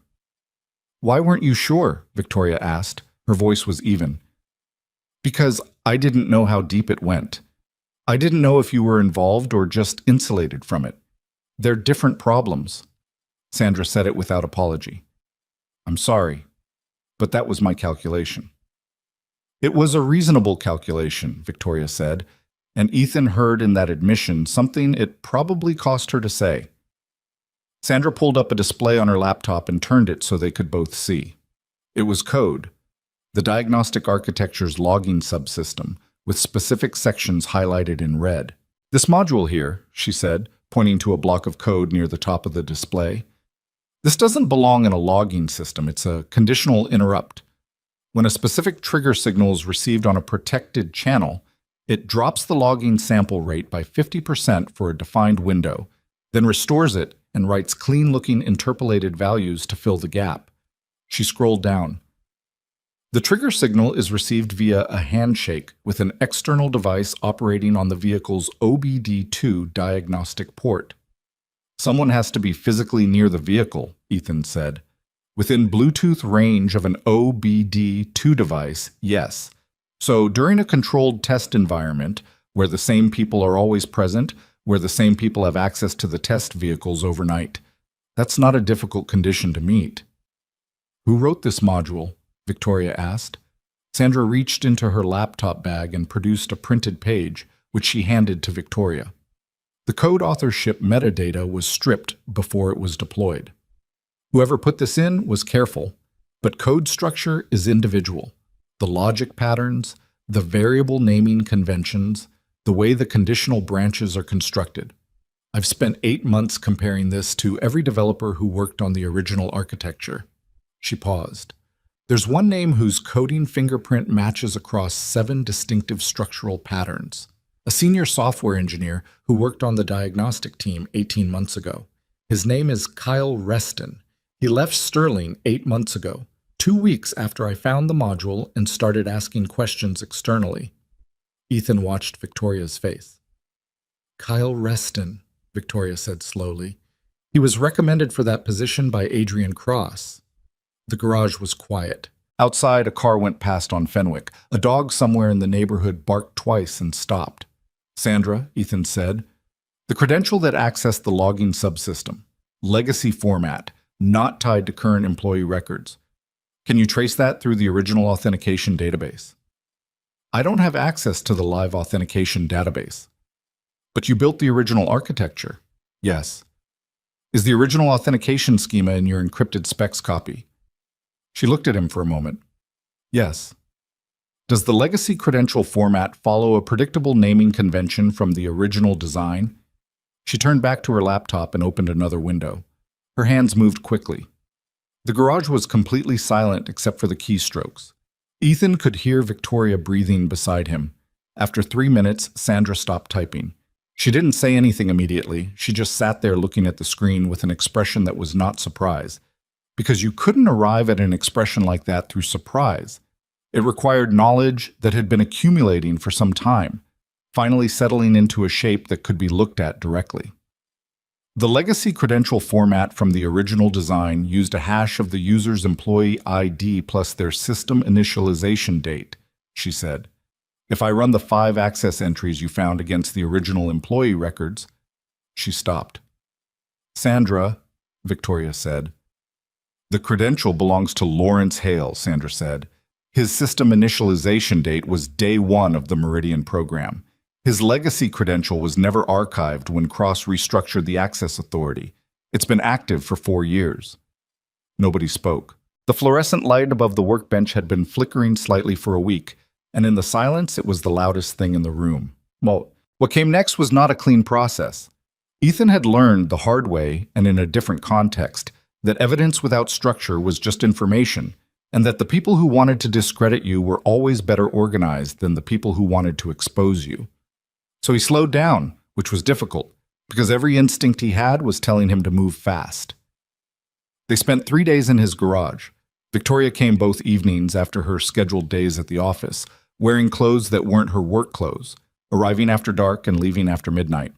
Why weren't you sure? Victoria asked. Her voice was even. Because I didn't know how deep it went. I didn't know if you were involved or just insulated from it. They're different problems. Sandra said it without apology. I'm sorry, but that was my calculation. It was a reasonable calculation, Victoria said, and Ethan heard in that admission something it probably cost her to say. Sandra pulled up a display on her laptop and turned it so they could both see. It was code, the diagnostic architecture's logging subsystem, with specific sections highlighted in red. This module here, she said, pointing to a block of code near the top of the display. This doesn't belong in a logging system. It's a conditional interrupt. When a specific trigger signal is received on a protected channel, it drops the logging sample rate by 50% for a defined window, then restores it and writes clean-looking interpolated values to fill the gap. She scrolled down. The trigger signal is received via a handshake with an external device operating on the vehicle's OBD2 diagnostic port. Someone has to be physically near the vehicle, Ethan said. Within Bluetooth range of an OBD2 device, yes. So during a controlled test environment, where the same people are always present, where the same people have access to the test vehicles overnight, that's not a difficult condition to meet. Who wrote this module? Victoria asked. Sandra reached into her laptop bag and produced a printed page, which she handed to Victoria. The code authorship metadata was stripped before it was deployed. Whoever put this in was careful, but code structure is individual. The logic patterns, the variable naming conventions, the way the conditional branches are constructed. I've spent 8 months comparing this to every developer who worked on the original architecture. She paused. There's one name whose coding fingerprint matches across 7 distinctive structural patterns. A senior software engineer who worked on the diagnostic team 18 months ago. His name is Kyle Reston. He left Sterling 8 months ago, 2 weeks after I found the module and started asking questions externally. Ethan watched Victoria's face. Kyle Reston, Victoria said slowly. He was recommended for that position by Adrian Cross. The garage was quiet. Outside, a car went past on Fenwick. A dog somewhere in the neighborhood barked twice and stopped. Sandra, Ethan said, the credential that accessed the logging subsystem, legacy format, not tied to current employee records. Can you trace that through the original authentication database? I don't have access to the live authentication database. But you built the original architecture. Yes. Is the original authentication schema in your encrypted specs copy? She looked at him for a moment. Yes. Does the legacy credential format follow a predictable naming convention from the original design? She turned back to her laptop and opened another window. Her hands moved quickly. The garage was completely silent except for the keystrokes. Ethan could hear Victoria breathing beside him. After 3 minutes, Sandra stopped typing. She didn't say anything immediately. She just sat there looking at the screen with an expression that was not surprise. Because you couldn't arrive at an expression like that through surprise. It required knowledge that had been accumulating for some time, finally settling into a shape that could be looked at directly. The legacy credential format from the original design used a hash of the user's employee ID plus their system initialization date, she said. If I run the 5 access entries you found against the original employee records, she stopped. Sandra, Victoria said. The credential belongs to Lawrence Hale, Sandra said. His system initialization date was day 1 of the Meridian program. His legacy credential was never archived when Cross restructured the access authority. It's been active for 4 years. Nobody spoke. The fluorescent light above the workbench had been flickering slightly for a week, and in the silence it was the loudest thing in the room. Well, what came next was not a clean process. Ethan had learned the hard way, and in a different context, that evidence without structure was just information, and that the people who wanted to discredit you were always better organized than the people who wanted to expose you. So he slowed down, which was difficult, because every instinct he had was telling him to move fast. They spent 3 days in his garage. Victoria came both evenings after her scheduled days at the office, wearing clothes that weren't her work clothes, arriving after dark and leaving after midnight.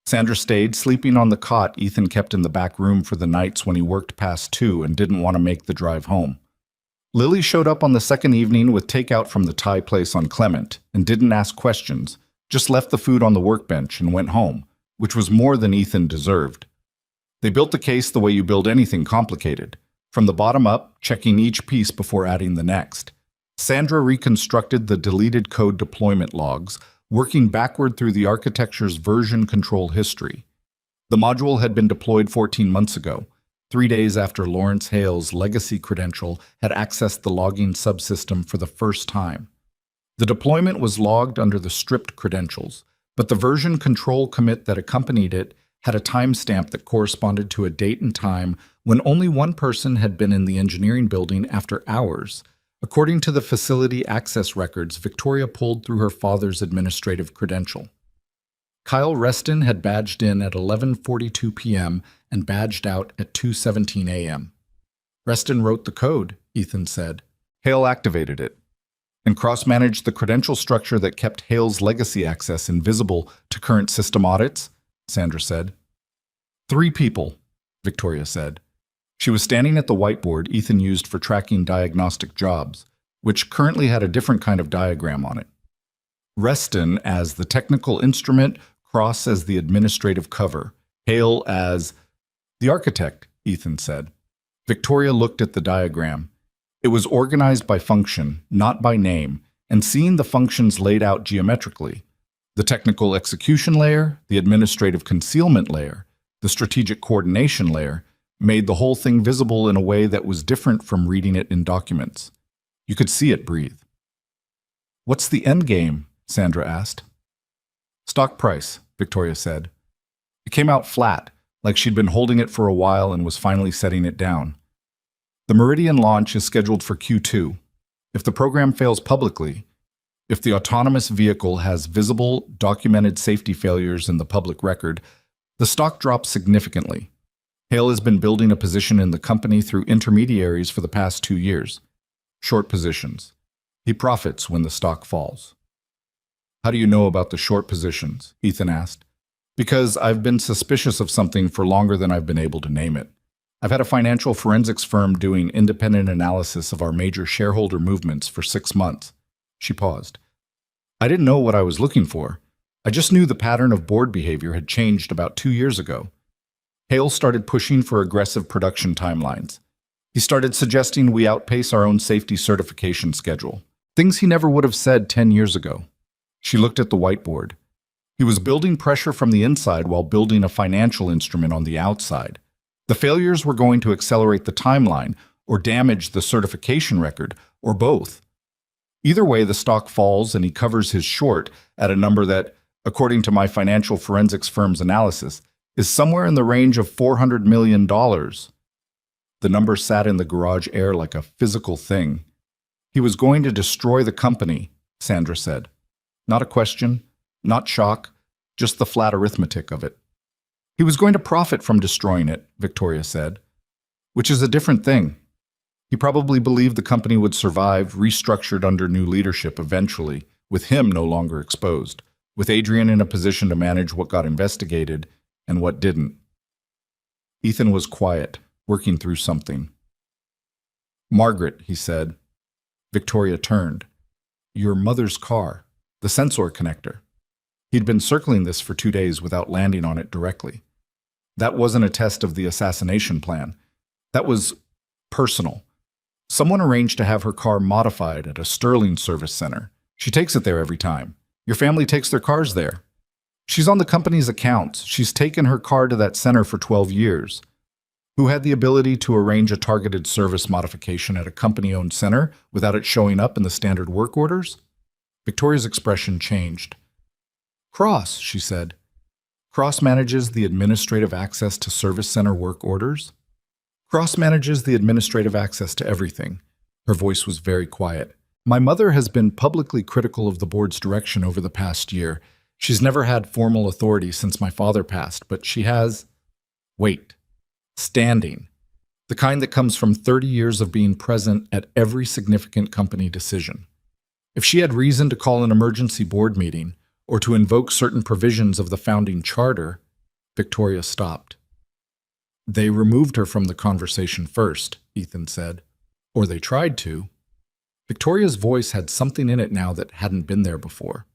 Sandra stayed, sleeping on the cot Ethan kept in the back room for the nights when he worked past 2 and didn't want to make the drive home. Lily showed up on the second evening with takeout from the Thai place on Clement and didn't ask questions, just left the food on the workbench and went home, which was more than Ethan deserved. They built the case the way you build anything complicated, from the bottom up, checking each piece before adding the next. Sandra reconstructed the deleted code deployment logs, working backward through the architecture's version control history. The module had been deployed 14 months ago, 3 days after Lawrence Hale's legacy credential had accessed the logging subsystem for the first time. The deployment was logged under the stripped credentials, but the version control commit that accompanied it had a timestamp that corresponded to a date and time when only one person had been in the engineering building after hours. According to the facility access records Victoria pulled through her father's administrative credential. Kyle Reston had badged in at 11:42 p.m. and badged out at 2:17 a.m. Reston wrote the code, Ethan said. Hale activated it, and cross-managed the credential structure that kept Hale's legacy access invisible to current system audits, Sandra said. 3 people, Victoria said. She was standing at the whiteboard Ethan used for tracking diagnostic jobs, which currently had a different kind of diagram on it. Reston as the technical instrument, Cross as the administrative cover, Hale as the architect, Ethan said. Victoria looked at the diagram. It was organized by function, not by name, and seeing the functions laid out geometrically. The technical execution layer, the administrative concealment layer, the strategic coordination layer, made the whole thing visible in a way that was different from reading it in documents. You could see it breathe. What's the end game? Sandra asked. Stock price, Victoria said. It came out flat, like she'd been holding it for a while and was finally setting it down. The Meridian launch is scheduled for Q2. If the program fails publicly, if the autonomous vehicle has visible, documented safety failures in the public record, the stock drops significantly. Hale has been building a position in the company through intermediaries for the past 2 years. Short positions. He profits when the stock falls. How do you know about the short positions? Ethan asked. Because I've been suspicious of something for longer than I've been able to name it. I've had a financial forensics firm doing independent analysis of our major shareholder movements for 6 months. She paused. I didn't know what I was looking for. I just knew the pattern of board behavior had changed about 2 years ago. Hale started pushing for aggressive production timelines. He started suggesting we outpace our own safety certification schedule. Things he never would have said 10 years ago. She looked at the whiteboard. He was building pressure from the inside while building a financial instrument on the outside. The failures were going to accelerate the timeline or damage the certification record, or both. Either way, the stock falls and he covers his short at a number that, according to my financial forensics firm's analysis, is somewhere in the range of $400 million. The number sat in the garage air like a physical thing. He was going to destroy the company, Sandra said. Not a question, not shock, just the flat arithmetic of it. He was going to profit from destroying it, Victoria said, which is a different thing. He probably believed the company would survive, restructured under new leadership eventually, with him no longer exposed, with Adrian in a position to manage what got investigated and what didn't. Ethan was quiet, working through something. Margaret, he said. Victoria turned. Your mother's car, the sensor connector. He'd been circling this for 2 days without landing on it directly. That wasn't a test of the assassination plan. That was personal. Someone arranged to have her car modified at a Sterling service center. She takes it there every time. Your family takes their cars there. She's on the company's accounts. She's taken her car to that center for 12 years. Who had the ability to arrange a targeted service modification at a company-owned center without it showing up in the standard work orders? Victoria's expression changed. Cross, she said. Cross manages the administrative access to service center work orders? Cross manages the administrative access to everything. Her voice was very quiet. My mother has been publicly critical of the board's direction over the past year. She's never had formal authority since my father passed, but she has... Wait. Standing. The kind that comes from 30 years of being present at every significant company decision. If she had reason to call an emergency board meeting or to invoke certain provisions of the founding charter, Victoria stopped. They removed her from the conversation first, Ethan said. Or they tried to. Victoria's voice had something in it now that hadn't been there before.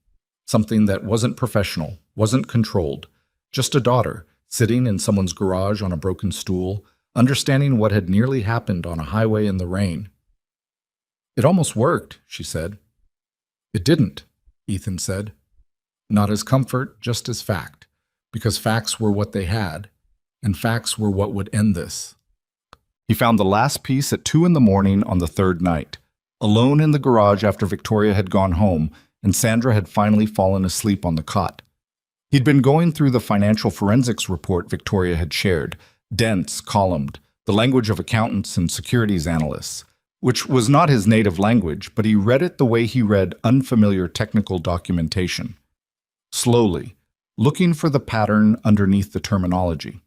Something that wasn't professional, wasn't controlled. Just a daughter, sitting in someone's garage on a broken stool, understanding what had nearly happened on a highway in the rain. It almost worked, she said. It didn't, Ethan said. Not as comfort, just as fact, because facts were what they had, and facts were what would end this. He found the last piece at 2 a.m. on the third night, alone in the garage after Victoria had gone home and Sandra had finally fallen asleep on the cot. He'd been going through the financial forensics report Victoria had shared, dense, columned, the language of accountants and securities analysts, which was not his native language, but he read it the way he read unfamiliar technical documentation. Slowly, looking for the pattern underneath the terminology.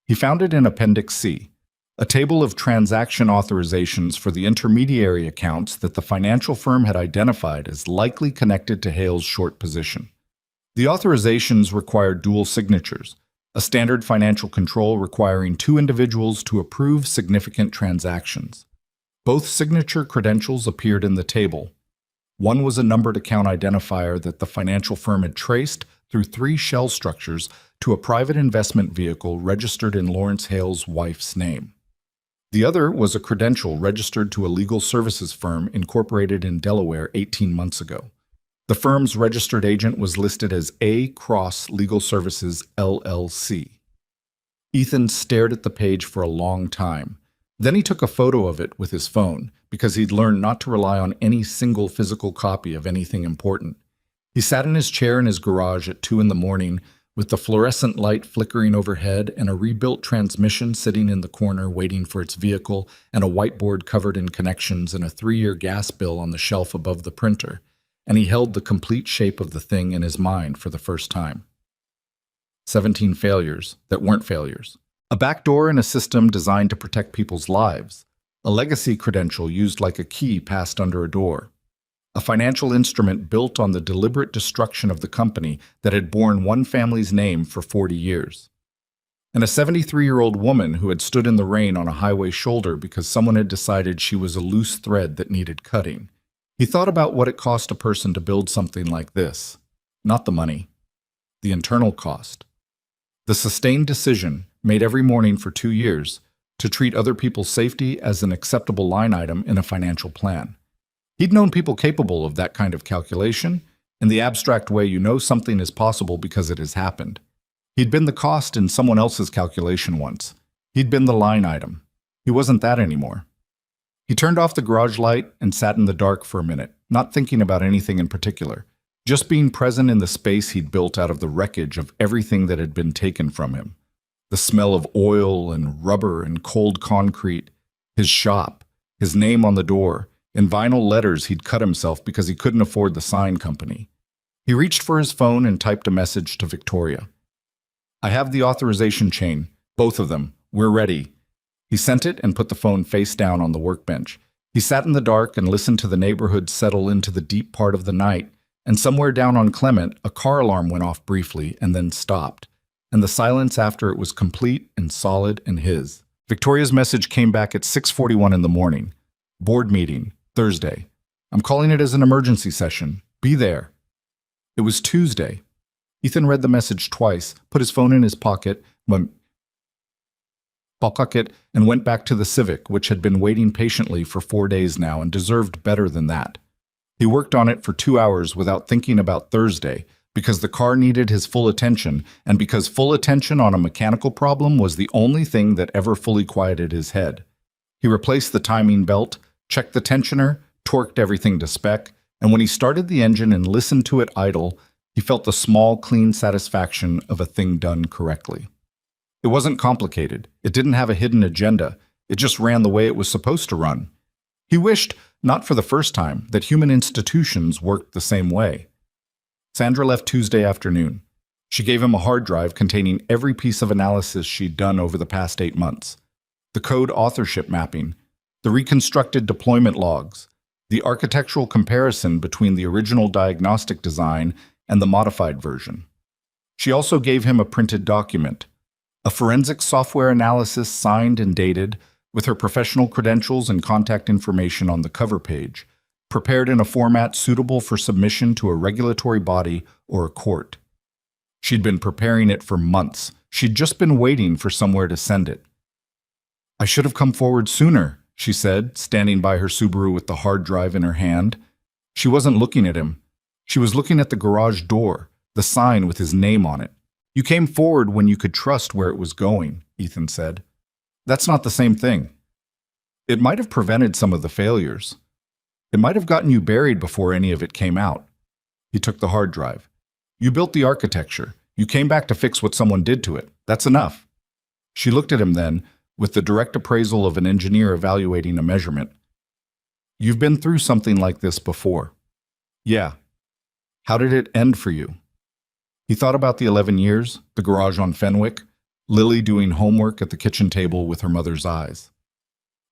He found it in Appendix C, a table of transaction authorizations for the intermediary accounts that the financial firm had identified as likely connected to Hale's short position. The authorizations required dual signatures, a standard financial control requiring 2 individuals to approve significant transactions. Both signature credentials appeared in the table. One was a numbered account identifier that the financial firm had traced through 3 shell structures to a private investment vehicle registered in Lawrence Hale's wife's name. The other was a credential registered to a legal services firm incorporated in Delaware 18 months ago. The firm's registered agent was listed as A. Cross Legal Services, LLC. Ethan stared at the page for a long time. Then he took a photo of it with his phone, because he'd learned not to rely on any single physical copy of anything important. He sat in his chair in his garage at 2 a.m, with the fluorescent light flickering overhead and a rebuilt transmission sitting in the corner waiting for its vehicle and a whiteboard covered in connections and a 3-year gas bill on the shelf above the printer, and he held the complete shape of the thing in his mind for the first time. 17 failures that weren't failures. A backdoor in a system designed to protect people's lives. A legacy credential used like a key passed under a door. A financial instrument built on the deliberate destruction of the company that had borne one family's name for 40 years. And a 73-year-old woman who had stood in the rain on a highway shoulder because someone had decided she was a loose thread that needed cutting. He thought about what it cost a person to build something like this. Not the money. The internal cost. The sustained decision, made every morning for 2 years, to treat other people's safety as an acceptable line item in a financial plan. He'd known people capable of that kind of calculation, in the abstract way you know something is possible because it has happened. He'd been the cost in someone else's calculation once. He'd been the line item. He wasn't that anymore. He turned off the garage light and sat in the dark for a minute, not thinking about anything in particular, just being present in the space he'd built out of the wreckage of everything that had been taken from him. The smell of oil and rubber and cold concrete, his shop, his name on the door, In vinyl letters he'd cut himself because he couldn't afford the sign company. He reached for his phone and typed a message to Victoria. "I have the authorization chain, both of them. We're ready." He sent it and put the phone face down on the workbench. He sat in the dark and listened to the neighborhood settle into the deep part of the night, and somewhere down on Clement, a car alarm went off briefly and then stopped, and the silence after it was complete and solid and his. Victoria's message came back at 6:41 in the morning. "Board meeting, Thursday. I'm calling it as an emergency session. Be there." It was Tuesday. Ethan read the message twice, put his phone in his pocket, and went back to the Civic, which had been waiting patiently for 4 days now and deserved better than that. He worked on it for 2 hours without thinking about Thursday, because the car needed his full attention, and because full attention on a mechanical problem was the only thing that ever fully quieted his head. He replaced the timing belt, checked the tensioner, torqued everything to spec, and when he started the engine and listened to it idle, he felt the small, clean satisfaction of a thing done correctly. It wasn't complicated. It didn't have a hidden agenda. It just ran the way it was supposed to run. He wished, not for the first time, that human institutions worked the same way. Sandra left Tuesday afternoon. She gave him a hard drive containing every piece of analysis she'd done over the past 8 months. The code authorship mapping, the reconstructed deployment logs, the architectural comparison between the original diagnostic design and the modified version. She also gave him a printed document, a forensic software analysis signed and dated, with her professional credentials and contact information on the cover page, prepared in a format suitable for submission to a regulatory body or a court. She'd been preparing it for months. She'd just been waiting for somewhere to send it. "I should have come forward sooner," she said, standing by her Subaru with the hard drive in her hand. She wasn't looking at him. She was looking at the garage door, the sign with his name on it. "You came forward when you could trust where it was going," Ethan said. "That's not the same thing. It might have prevented some of the failures. It might have gotten you buried before any of it came out." He took the hard drive. "You built the architecture. You came back to fix what someone did to it. That's enough." She looked at him then, with the direct appraisal of an engineer evaluating a measurement. "You've been through something like this before." "Yeah." "How did it end for you?" He thought about the 11 years, the garage on Fenwick, Lily doing homework at the kitchen table with her mother's eyes.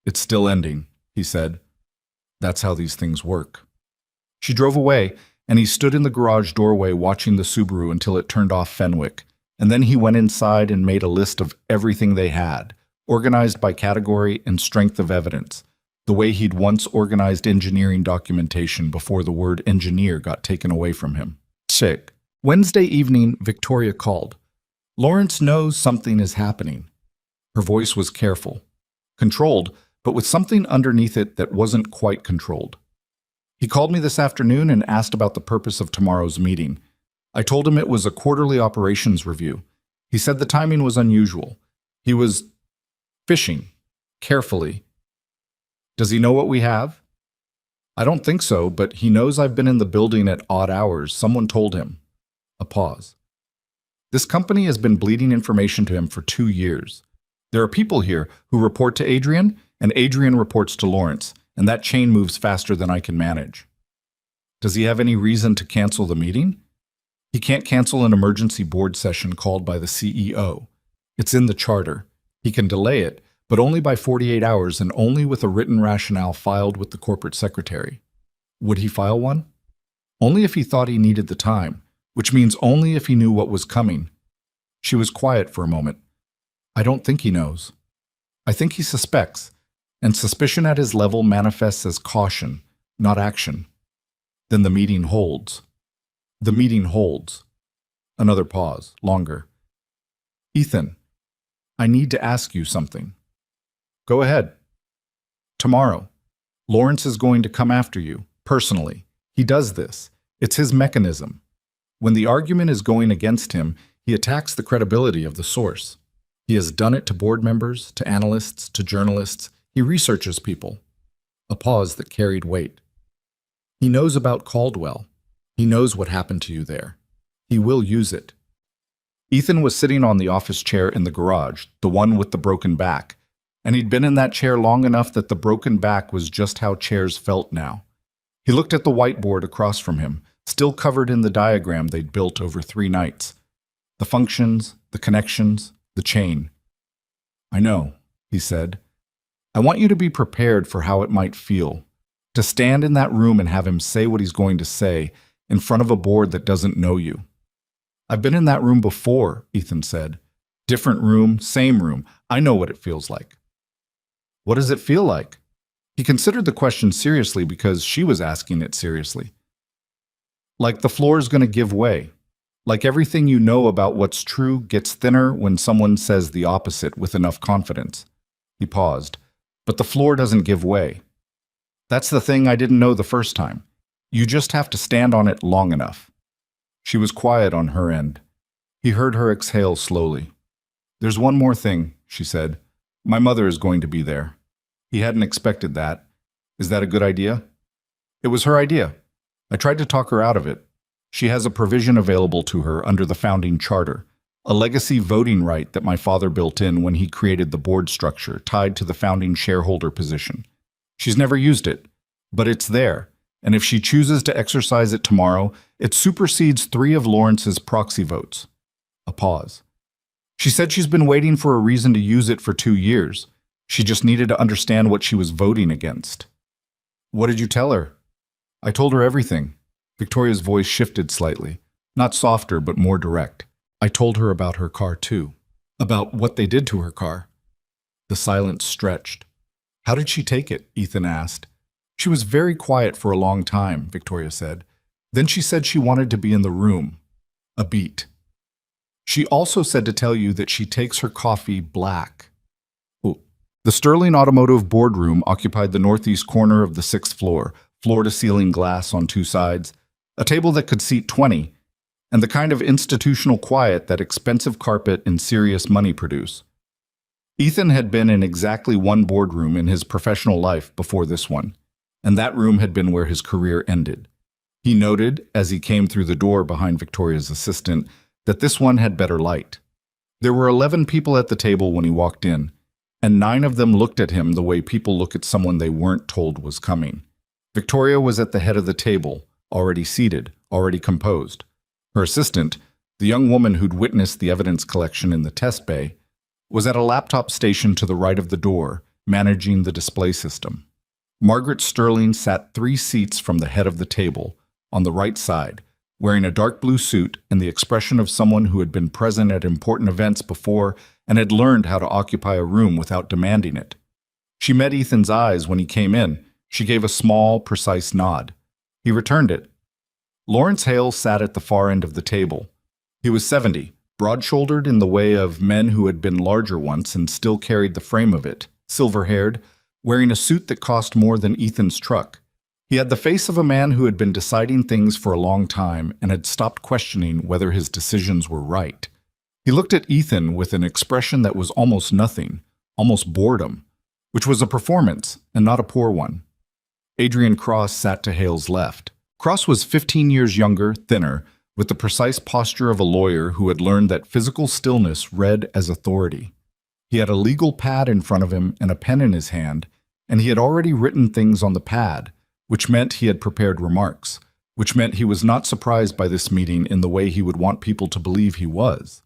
"It's still ending," he said. "That's how these things work." She drove away, and he stood in the garage doorway watching the Subaru until it turned off Fenwick, and then he went inside and made a list of everything they had, organized by category and strength of evidence, the way he'd once organized engineering documentation before the word engineer got taken away from him. Sick. Wednesday evening, Victoria called. "Lawrence knows something is happening." Her voice was careful, controlled, but with something underneath it that wasn't quite controlled. "He called me this afternoon and asked about the purpose of tomorrow's meeting. I told him it was a quarterly operations review. He said the timing was unusual. He was fishing carefully. Does he know what we have?" "I don't think so, but he knows I've been in the building at odd hours. Someone told him." A pause. "This company has been bleeding information to him for 2 years. There are people here who report to Adrian, and Adrian reports to Lawrence, and that chain moves faster than I can manage." "Does he have any reason to cancel the meeting?" "He can't cancel an emergency board session called by the CEO. It's in the charter. He can delay it, but only by 48 hours and only with a written rationale filed with the corporate secretary." "Would he file one?" "Only if he thought he needed the time, which means only if he knew what was coming." She was quiet for a moment. "I don't think he knows. I think he suspects, and suspicion at his level manifests as caution, not action. Then the meeting holds." "The meeting holds." Another pause, longer. "Ethan, I need to ask you something." "Go ahead." "Tomorrow, Lawrence is going to come after you, personally. He does this. It's his mechanism. When the argument is going against him, he attacks the credibility of the source. He has done it to board members, to analysts, to journalists. He researches people." A pause that carried weight. "He knows about Caldwell. He knows what happened to you there. He will use it." Ethan was sitting on the office chair in the garage, the one with the broken back, and he'd been in that chair long enough that the broken back was just how chairs felt now. He looked at the whiteboard across from him, still covered in the diagram they'd built over 3 nights. The functions, the connections, the chain. "I know," he said. "I want you to be prepared for how it might feel, to stand in that room and have him say what he's going to say in front of a board that doesn't know you." "I've been in that room before," Ethan said. "Different room, same room. I know what it feels like." "What does it feel like?" He considered the question seriously because she was asking it seriously. "Like the floor's going to give way. Like everything you know about what's true gets thinner when someone says the opposite with enough confidence." He paused. "But the floor doesn't give way. That's the thing I didn't know the first time. You just have to stand on it long enough." She was quiet on her end. He heard her exhale slowly. "There's one more thing," she said. "My mother is going to be there." He hadn't expected that. "Is that a good idea?" "It was her idea. I tried to talk her out of it. She has a provision available to her under the founding charter, a legacy voting right that my father built in when he created the board structure tied to the founding shareholder position. She's never used it, but it's there, and if she chooses to exercise it tomorrow, it supersedes 3 of Lawrence's proxy votes." A pause. "She said she's been waiting for a reason to use it for 2 years. She just needed to understand what she was voting against." "What did you tell her?" "I told her everything." Victoria's voice shifted slightly, not softer but more direct. "I told her about her car too. About what they did to her car." The silence stretched. "How did she take it?" Ethan asked. "She was very quiet for a long time," Victoria said. "Then she said she wanted to be in the room." A beat. "She also said to tell you that she takes her coffee black." The Sterling Automotive boardroom occupied the northeast corner of the 6th floor, floor-to-ceiling glass on 2 sides, a table that could seat 20, and the kind of institutional quiet that expensive carpet and serious money produce. Ethan had been in exactly one boardroom in his professional life before this one, and that room had been where his career ended. He noted, as he came through the door behind Victoria's assistant, that this one had better light. There were 11 people at the table when he walked in, and 9 of them looked at him the way people look at someone they weren't told was coming. Victoria was at the head of the table, already seated, already composed. Her assistant, the young woman who'd witnessed the evidence collection in the test bay, was at a laptop station to the right of the door, managing the display system. Margaret Sterling sat 3 seats from the head of the table, on the right side, wearing a dark blue suit and the expression of someone who had been present at important events before and had learned how to occupy a room without demanding it. She met Ethan's eyes when he came in. She gave a small, precise nod. He returned it. Lawrence Hale sat at the far end of the table. He was 70, broad-shouldered in the way of men who had been larger once and still carried the frame of it, silver-haired, wearing a suit that cost more than Ethan's truck. He had the face of a man who had been deciding things for a long time and had stopped questioning whether his decisions were right. He looked at Ethan with an expression that was almost nothing, almost boredom, which was a performance and not a poor one. Adrian Cross sat to Hale's left. Cross was 15 years younger, thinner, with the precise posture of a lawyer who had learned that physical stillness read as authority. He had a legal pad in front of him and a pen in his hand, and he had already written things on the pad, which meant he had prepared remarks, which meant he was not surprised by this meeting in the way he would want people to believe he was.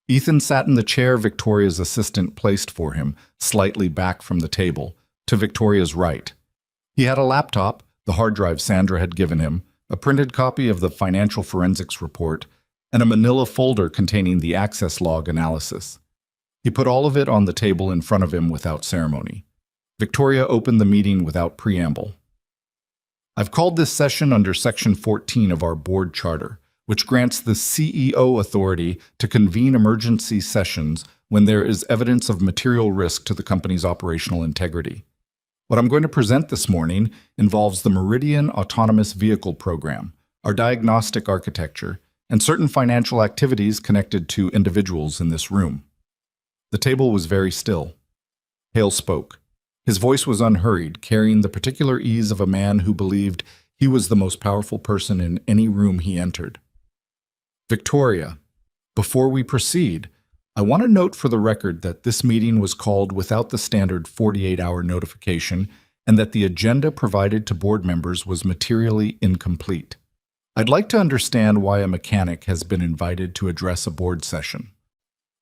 Ethan sat in the chair Victoria's assistant placed for him, slightly back from the table, to Victoria's right. He had a laptop, the hard drive Sandra had given him, a printed copy of the financial forensics report, and a manila folder containing the access log analysis. He put all of it on the table in front of him without ceremony. Victoria opened the meeting without preamble. "I've called this session under Section 14 of our board charter, which grants the CEO authority to convene emergency sessions when there is evidence of material risk to the company's operational integrity. What I'm going to present this morning involves the Meridian Autonomous Vehicle Program, our diagnostic architecture, and certain financial activities connected to individuals in this room." The table was very still. Hale spoke. His voice was unhurried, carrying the particular ease of a man who believed he was the most powerful person in any room he entered. "Victoria, before we proceed, I want to note for the record that this meeting was called without the standard 48-hour notification and that the agenda provided to board members was materially incomplete. I'd like to understand why a mechanic has been invited to address a board session.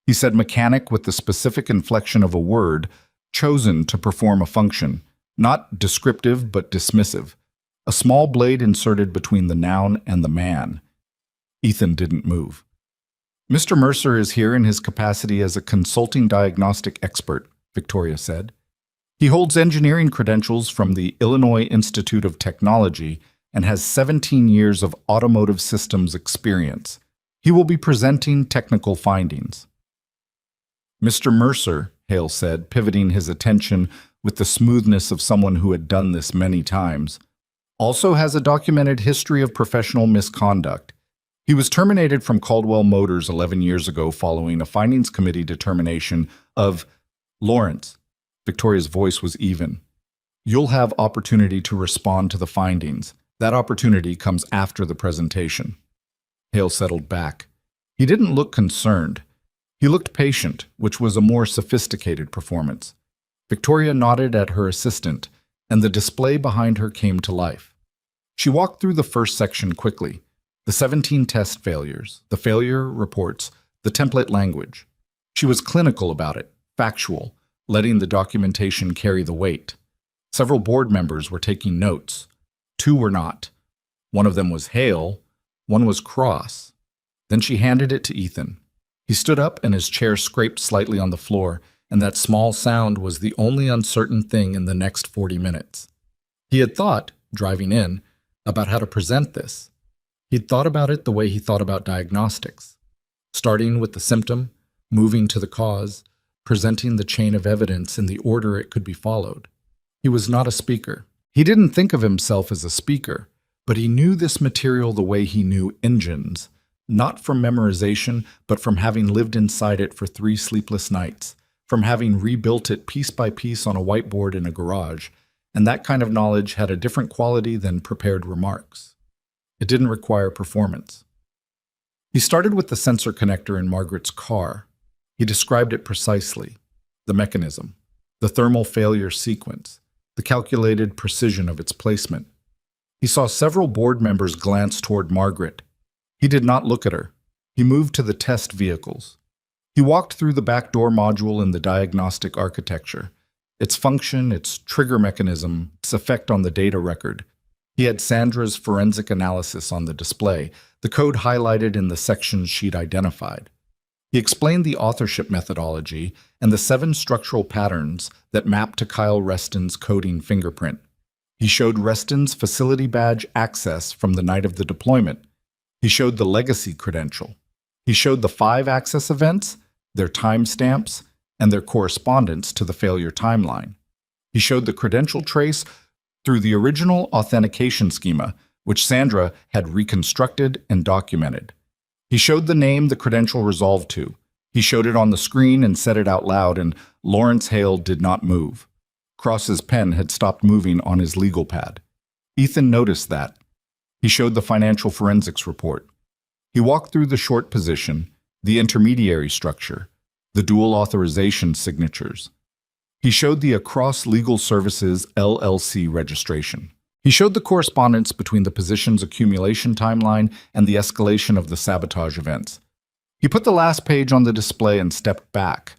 He said mechanic with the specific inflection of a word chosen to perform a function, not descriptive but dismissive. A small blade inserted between the noun and the man. Ethan didn't move. Mr. Mercer is here in his capacity as a consulting diagnostic expert, Victoria said. He holds engineering credentials from the Illinois Institute of Technology and has 17 years of automotive systems experience. He will be presenting technical findings. Mr. Mercer, Hale said, pivoting his attention with the smoothness of someone who had done this many times, also has a documented history of professional misconduct. He was terminated from Caldwell Motors 11 years ago following a findings committee determination of Lawrence. Victoria's voice was even. You'll have opportunity to respond to the findings. That opportunity comes after the presentation. Hale settled back. He didn't look concerned. He looked patient, which was a more sophisticated performance. Victoria nodded at her assistant, and the display behind her came to life. She walked through the first section quickly. The 17 test failures, the failure reports, the template language. She was clinical about it, factual, letting the documentation carry the weight. Several board members were taking notes. 2 were not. One of them was Hale, one was Cross. Then she handed it to Ethan. He stood up and his chair scraped slightly on the floor, and that small sound was the only uncertain thing in the next 40 minutes. He had thought, driving in, about how to present this. He'd thought about it the way he thought about diagnostics, starting with the symptom, moving to the cause, presenting the chain of evidence in the order it could be followed. He was not a speaker. He didn't think of himself as a speaker, but he knew this material the way he knew engines, not from memorization, but from having lived inside it for 3 sleepless nights, from having rebuilt it piece by piece on a whiteboard in a garage, and that kind of knowledge had a different quality than prepared remarks. It didn't require performance. He started with the sensor connector in Margaret's car. He described it precisely, the mechanism, the thermal failure sequence, the calculated precision of its placement. He saw several board members glance toward Margaret. He did not look at her. He moved to the test vehicles. He walked through the back door module in the diagnostic architecture, its function, its trigger mechanism, its effect on the data record. He had Sandra's forensic analysis on the display, the code highlighted in the sections she'd identified. He explained the authorship methodology and the 7 structural patterns that map to Kyle Reston's coding fingerprint. He showed Reston's facility badge access from the night of the deployment. He showed the legacy credential. He showed the 5 access events, their timestamps, and their correspondence to the failure timeline. He showed the credential trace through the original authentication schema, which Sandra had reconstructed and documented. He showed the name the credential resolved to. He showed it on the screen and said it out loud, and Lawrence Hale did not move. Cross's pen had stopped moving on his legal pad. Ethan noticed that. He showed the financial forensics report. He walked through the short position, the intermediary structure, the dual authorization signatures. He showed the Across Legal Services LLC registration. He showed the correspondence between the position's accumulation timeline and the escalation of the sabotage events. He put the last page on the display and stepped back.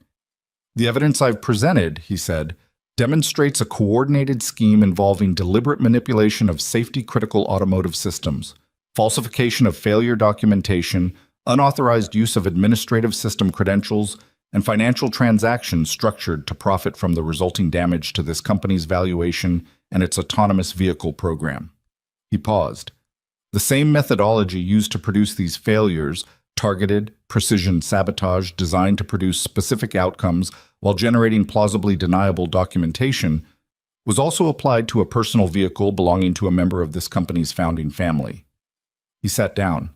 The evidence I've presented, he said, demonstrates a coordinated scheme involving deliberate manipulation of safety-critical automotive systems, falsification of failure documentation, unauthorized use of administrative system credentials, and financial transactions structured to profit from the resulting damage to this company's valuation and its autonomous vehicle program. He paused. The same methodology used to produce these failures, targeted, precision sabotage designed to produce specific outcomes while generating plausibly deniable documentation, was also applied to a personal vehicle belonging to a member of this company's founding family. He sat down.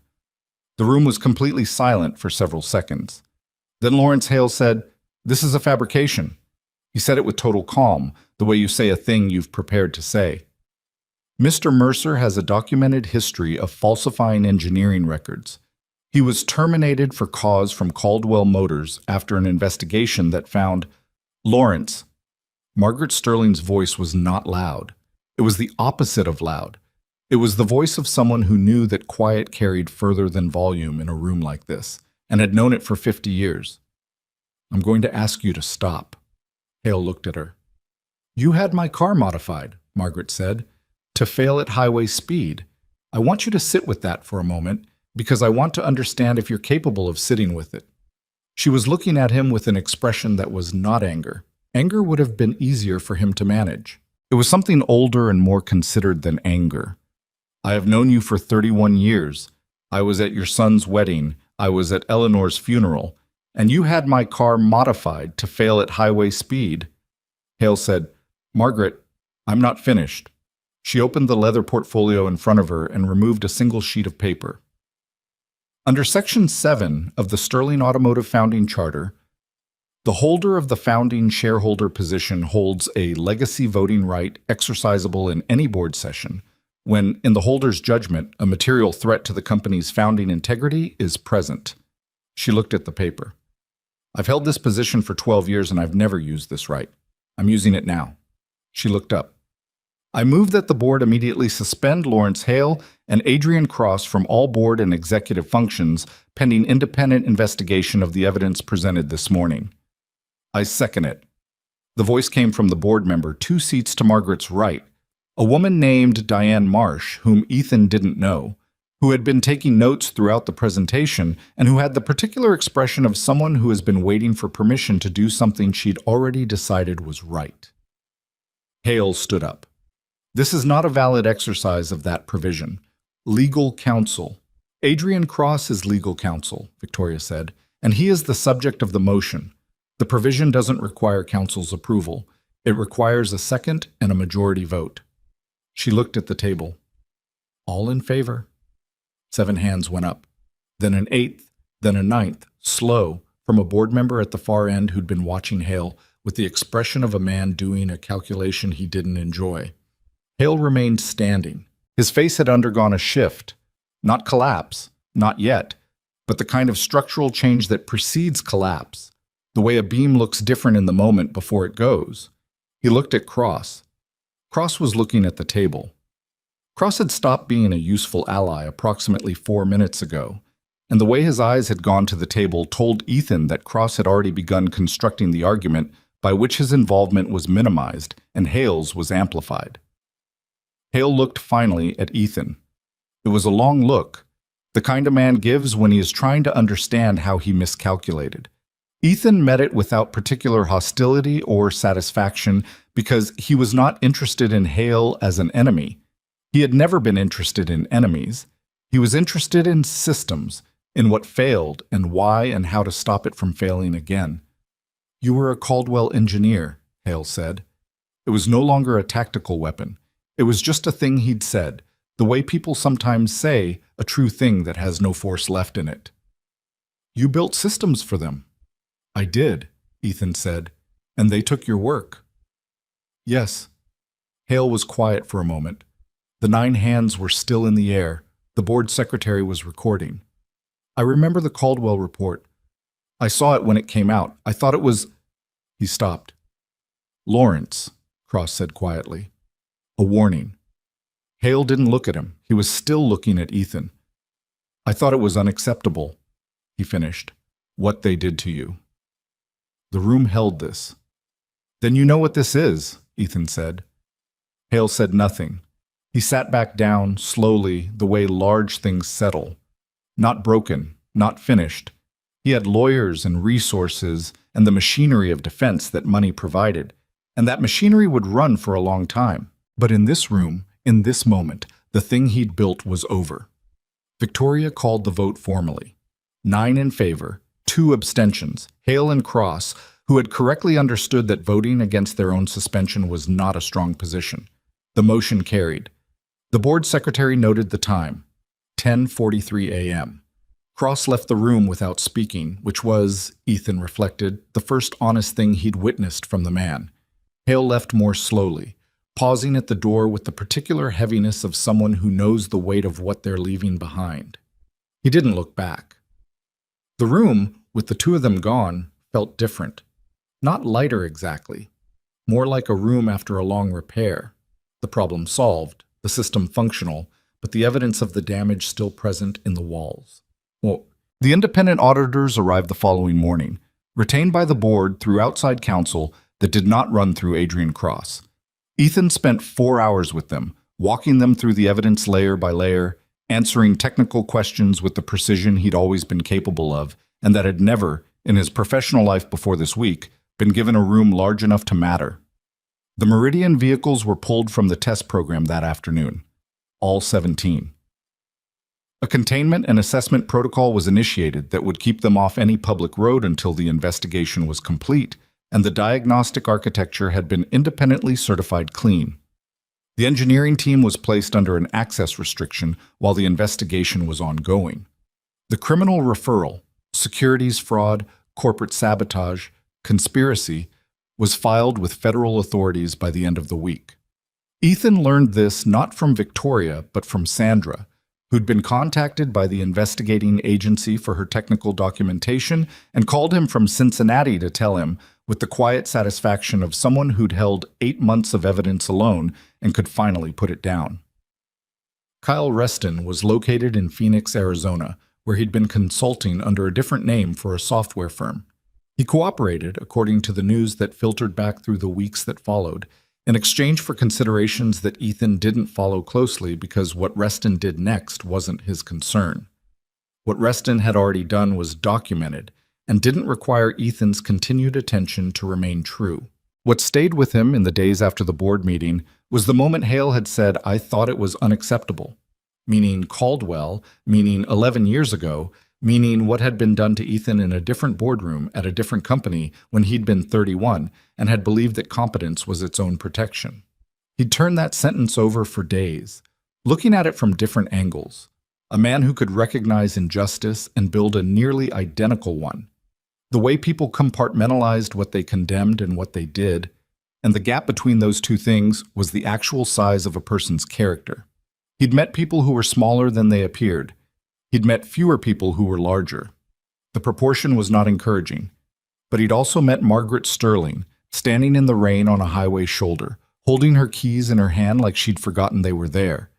The room was completely silent for several seconds. Then Lawrence Hale said, "This is a fabrication." He said it with total calm, the way you say a thing you've prepared to say. Mr. Mercer has a documented history of falsifying engineering records. He was terminated for cause from Caldwell Motors after an investigation that found Lawrence. Margaret Sterling's voice was not loud. It was the opposite of loud. It was the voice of someone who knew that quiet carried further than volume in a room like this, and had known it for 50 years. I'm going to ask you to stop. Hale looked at her. You had my car modified, Margaret said, to fail at highway speed. I want you to sit with that for a moment, because I want to understand if you're capable of sitting with it. She was looking at him with an expression that was not anger. Anger would have been easier for him to manage. It was something older and more considered than anger. I have known you for 31 years. I was at your son's wedding. I was at Eleanor's funeral. And you had my car modified to fail at highway speed. Hale said, Margaret, I'm not finished. She opened the leather portfolio in front of her and removed a single sheet of paper. Under Section 7 of the Sterling Automotive Founding Charter, the holder of the founding shareholder position holds a legacy voting right exercisable in any board session when, in the holder's judgment, a material threat to the company's founding integrity is present. She looked at the paper. I've held this position for 12 years and I've never used this right. I'm using it now. She looked up. I move that the board immediately suspend Lawrence Hale and Adrian Cross from all board and executive functions pending independent investigation of the evidence presented this morning. I second it. The voice came from the board member 2 seats to Margaret's right, a woman named Diane Marsh, whom Ethan didn't know, who had been taking notes throughout the presentation and who had the particular expression of someone who has been waiting for permission to do something she'd already decided was right. Hale stood up. This is not a valid exercise of that provision. Legal counsel. Adrian Cross is legal counsel, Victoria said, and he is the subject of the motion. The provision doesn't require counsel's approval. It requires a second and a majority vote. She looked at the table. All in favor? 7 hands went up. Then an 8th, then a 9th, slow, from a board member at the far end who'd been watching Hale with the expression of a man doing a calculation he didn't enjoy. Hale remained standing. His face had undergone a shift. Not collapse, not yet, but the kind of structural change that precedes collapse, the way a beam looks different in the moment before it goes. He looked at Cross. Cross was looking at the table. Cross had stopped being a useful ally approximately 4 minutes ago, and the way his eyes had gone to the table told Ethan that Cross had already begun constructing the argument by which his involvement was minimized and Hale's was amplified. Hale looked finally at Ethan. It was a long look, the kind a man gives when he is trying to understand how he miscalculated. Ethan met it without particular hostility or satisfaction because he was not interested in Hale as an enemy. He had never been interested in enemies. He was interested in systems, in what failed and why and how to stop it from failing again. You were a Caldwell engineer, Hale said. It was no longer a tactical weapon. It was just a thing he'd said, the way people sometimes say a true thing that has no force left in it. You built systems for them. I did, Ethan said, and they took your work. Yes. Hale was quiet for a moment. The 9 hands were still in the air. The board secretary was recording. I remember the Caldwell report. I saw it when it came out. I thought it was... He stopped. Lawrence, Cross said quietly. A warning. Hale didn't look at him. He was still looking at Ethan. I thought it was unacceptable, he finished, what they did to you. The room held this. Then you know what this is, Ethan said. Hale said nothing. He sat back down, slowly, the way large things settle. Not broken, not finished. He had lawyers and resources and the machinery of defense that money provided, and that machinery would run for a long time. But in this room, in this moment, the thing he'd built was over. Victoria called the vote formally. 9 in favor, 2 abstentions, Hale and Cross, who had correctly understood that voting against their own suspension was not a strong position. The motion carried. The board secretary noted the time, 10:43 a.m. Cross left the room without speaking, which was, Ethan reflected, the first honest thing he'd witnessed from the man. Hale left more slowly, pausing at the door with the particular heaviness of someone who knows the weight of what they're leaving behind. He didn't look back. The room, with the two of them gone, felt different. Not lighter exactly. More like a room after a long repair. The problem solved, the system functional, but the evidence of the damage still present in the walls. Well, the independent auditors arrived the following morning, retained by the board through outside counsel that did not run through Adrian Cross. Ethan spent 4 hours with them, walking them through the evidence layer by layer, answering technical questions with the precision he'd always been capable of, and that had never, in his professional life before this week, been given a room large enough to matter. The Meridian vehicles were pulled from the test program that afternoon. All 17. A containment and assessment protocol was initiated that would keep them off any public road until the investigation was complete, and the diagnostic architecture had been independently certified clean. The engineering team was placed under an access restriction while the investigation was ongoing. The criminal referral, securities fraud, corporate sabotage, conspiracy, was filed with federal authorities by the end of the week. Ethan learned this not from Victoria, but from Sandra, who'd been contacted by the investigating agency for her technical documentation and called him from Cincinnati to tell him, with the quiet satisfaction of someone who'd held 8 months of evidence alone and could finally put it down. Kyle Reston was located in Phoenix, Arizona, where he'd been consulting under a different name for a software firm. He cooperated, according to the news that filtered back through the weeks that followed, in exchange for considerations that Ethan didn't follow closely because what Reston did next wasn't his concern. What Reston had already done was documented and didn't require Ethan's continued attention to remain true. What stayed with him in the days after the board meeting was the moment Hale had said, "I thought it was unacceptable," meaning Caldwell, meaning 11 years ago, meaning what had been done to Ethan in a different boardroom at a different company when he'd been 31 and had believed that competence was its own protection. He'd turned that sentence over for days, looking at it from different angles. A man who could recognize injustice and build a nearly identical one. The way people compartmentalized what they condemned and what they did, and the gap between those two things was the actual size of a person's character. He'd met people who were smaller than they appeared. He'd met fewer people who were larger. The proportion was not encouraging. But he'd also met Margaret Sterling, standing in the rain on a highway shoulder, holding her keys in her hand like she'd forgotten they were there.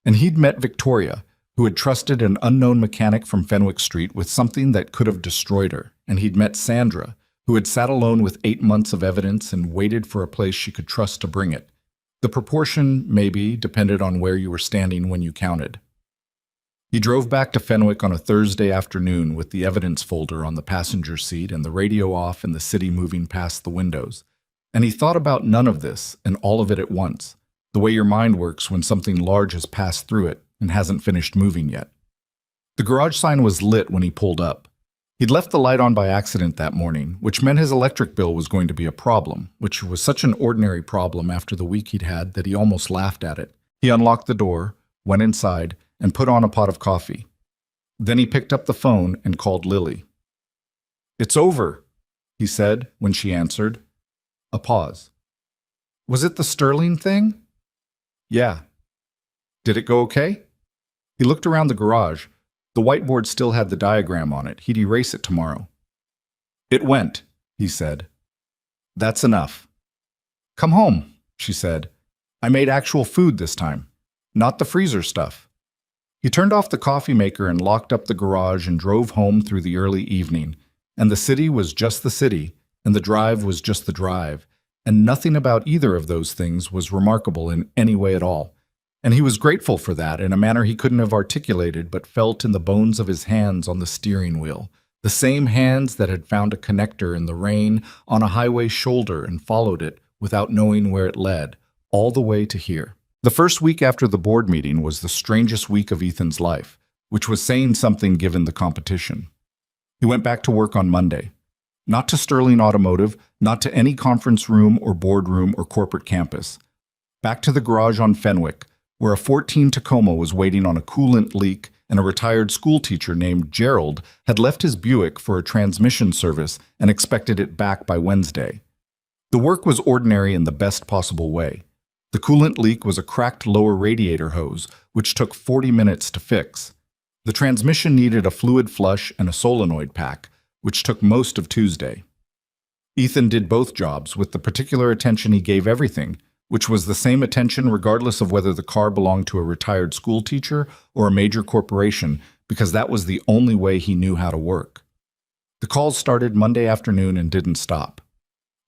And he'd met Victoria, who had trusted an unknown mechanic from Fenwick Street with something that could have destroyed her. And he'd met Sandra, who had sat alone with 8 months of evidence and waited for a place she could trust to bring it. The proportion, maybe, depended on where you were standing when you counted. He drove back to Fenwick on a Thursday afternoon with the evidence folder on the passenger seat and the radio off and the city moving past the windows. And he thought about none of this and all of it at once, the way your mind works when something large has passed through it and hasn't finished moving yet. The garage sign was lit when he pulled up. He'd left the light on by accident that morning, which meant his electric bill was going to be a problem, which was such an ordinary problem after the week he'd had that he almost laughed at it. He unlocked the door, went inside, and put on a pot of coffee. Then he picked up the phone and called Lily. "It's over," he said when she answered. A pause. "Was it the Sterling thing?" "Yeah." "Did it go okay?" He looked around the garage. The whiteboard still had the diagram on it. He'd erase it tomorrow. "It went," he said. "That's enough." "Come home," she said. "I made actual food this time, not the freezer stuff." He turned off the coffee maker and locked up the garage and drove home through the early evening. And the city was just the city, and the drive was just the drive, and nothing about either of those things was remarkable in any way at all. And he was grateful for that in a manner he couldn't have articulated but felt in the bones of his hands on the steering wheel, the same hands that had found a connector in the rain on a highway shoulder and followed it without knowing where it led, all the way to here. The first week after the board meeting was the strangest week of Ethan's life, which was saying something given the competition. He went back to work on Monday. Not to Sterling Automotive, not to any conference room or boardroom or corporate campus. Back to the garage on Fenwick, where a 14 Tacoma was waiting on a coolant leak and a retired school teacher named Gerald had left his Buick for a transmission service and expected it back by Wednesday. The work was ordinary in the best possible way. The coolant leak was a cracked lower radiator hose, which took 40 minutes to fix. The transmission needed a fluid flush and a solenoid pack, which took most of Tuesday. Ethan did both jobs with the particular attention he gave everything, which was the same attention regardless of whether the car belonged to a retired school teacher or a major corporation, because that was the only way he knew how to work. The calls started Monday afternoon and didn't stop.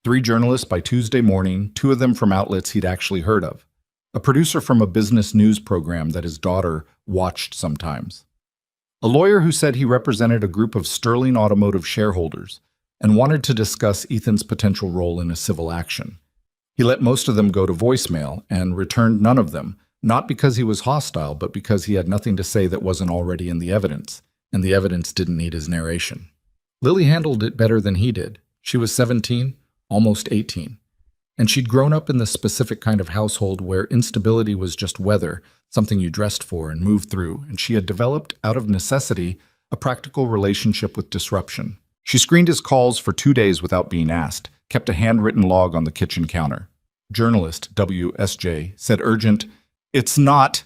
3 journalists by Tuesday morning, 2 of them from outlets he'd actually heard of. A producer from a business news program that his daughter watched sometimes. A lawyer who said he represented a group of Sterling Automotive shareholders and wanted to discuss Ethan's potential role in a civil action. He let most of them go to voicemail and returned none of them, not because he was hostile, but because he had nothing to say that wasn't already in the evidence, and the evidence didn't need his narration. Lily handled it better than he did. She was 17, almost 18, and she'd grown up in the specific kind of household where instability was just weather, something you dressed for and moved through, and she had developed, out of necessity, a practical relationship with disruption. She screened his calls for 2 days without being asked, kept a handwritten log on the kitchen counter. Journalist WSJ said urgent, "It's not."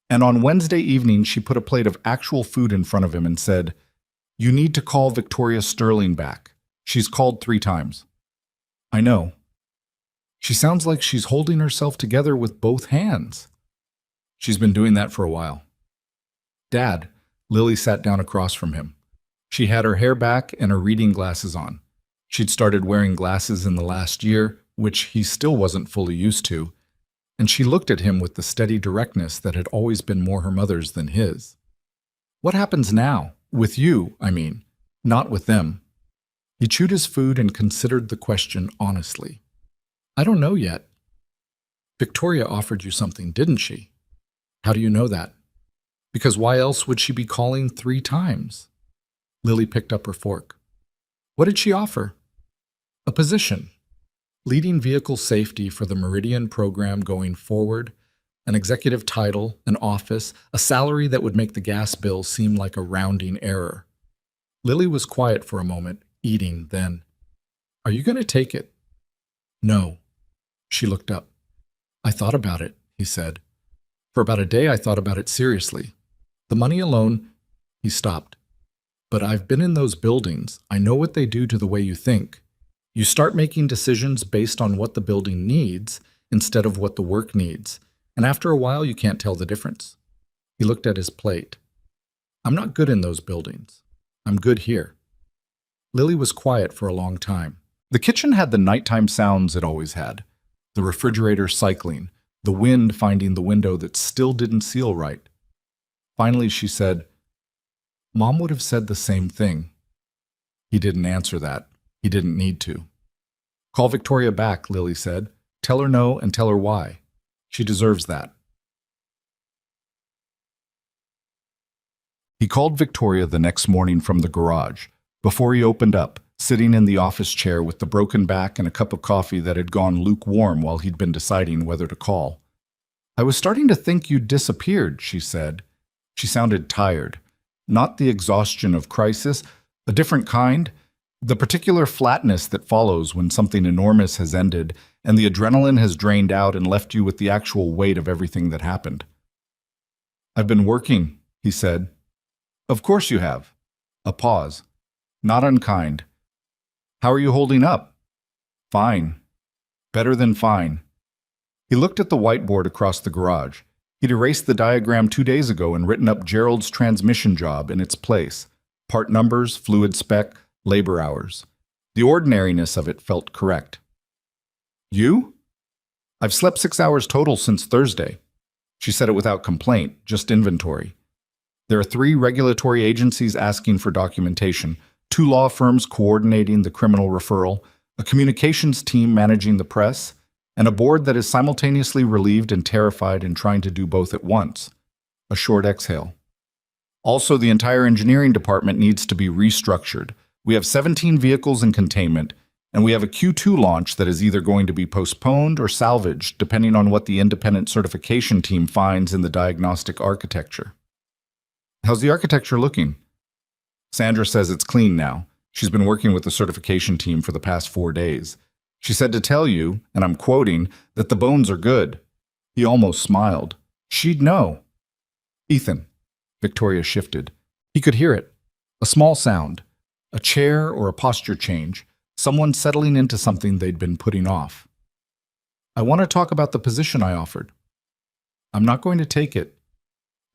And on Wednesday evening, she put a plate of actual food in front of him and said, "You need to call Victoria Sterling back. She's called 3 times. "I know." She sounds like she's holding herself together with both hands. She's been doing that for a while. "Dad," Lily sat down across from him. She had her hair back and her reading glasses on. She'd started wearing glasses in the last year, which he still wasn't fully used to, and she looked at him with the steady directness that had always been more her mother's than his. "What happens now? With you, I mean, not with them." He chewed his food and considered the question honestly. "I don't know yet." "Victoria offered you something, didn't she?" "How do you know that?" "Because why else would she be calling 3 times? Lily picked up her fork. "What did she offer?" "A position. Leading vehicle safety for the Meridian program going forward, an executive title, an office, a salary that would make the gas bill seem like a rounding error." Lily was quiet for a moment, eating, then, "Are you going to take it?" "No." She looked up. "I thought about it," he said. "For about a day I thought about it seriously. The money alone—" He stopped. "But I've been in those buildings. I know what they do to the way you think. You start making decisions based on what the building needs instead of what the work needs, and after a while you can't tell the difference." He looked at his plate. "I'm not good in those buildings. I'm good here." Lily was quiet for a long time. The kitchen had the nighttime sounds it always had. The refrigerator cycling, the wind finding the window that still didn't seal right. Finally she said, "Mom would have said the same thing." He didn't answer that. He didn't need to. "Call Victoria back," Lily said. "Tell her no and tell her why. She deserves that." He called Victoria the next morning from the garage, before he opened up, sitting in the office chair with the broken back and a cup of coffee that had gone lukewarm while he'd been deciding whether to call. "I was starting to think you'd disappeared," she said. She sounded tired. Not the exhaustion of crisis, a different kind, the particular flatness that follows when something enormous has ended and the adrenaline has drained out and left you with the actual weight of everything that happened. "I've been working," he said. "Of course you have." A pause. Not unkind. "How are you holding up?" "Fine. Better than fine." He looked at the whiteboard across the garage. He'd erased the diagram 2 days ago and written up Gerald's transmission job in its place. Part numbers, fluid spec, labor hours. The ordinariness of it felt correct. "You?" "I've slept 6 hours total since Thursday." She said it without complaint, just inventory. There are 3 regulatory agencies asking for documentation, 2 law firms coordinating the criminal referral, a communications team managing the press, and a board that is simultaneously relieved and terrified and trying to do both at once. A short exhale. Also, the entire engineering department needs to be restructured. We have 17 vehicles in containment, and we have a Q2 launch that is either going to be postponed or salvaged, depending on what the independent certification team finds in the diagnostic architecture. "How's the architecture looking?" "Sandra says it's clean now. She's been working with the certification team for the past 4 days. She said to tell you, and I'm quoting, that the bones are good." He almost smiled. "She'd know." "Ethan." Victoria shifted. He could hear it. A small sound. A chair or a posture change. Someone settling into something they'd been putting off. I want to talk about the position I offered. I'm not going to take it.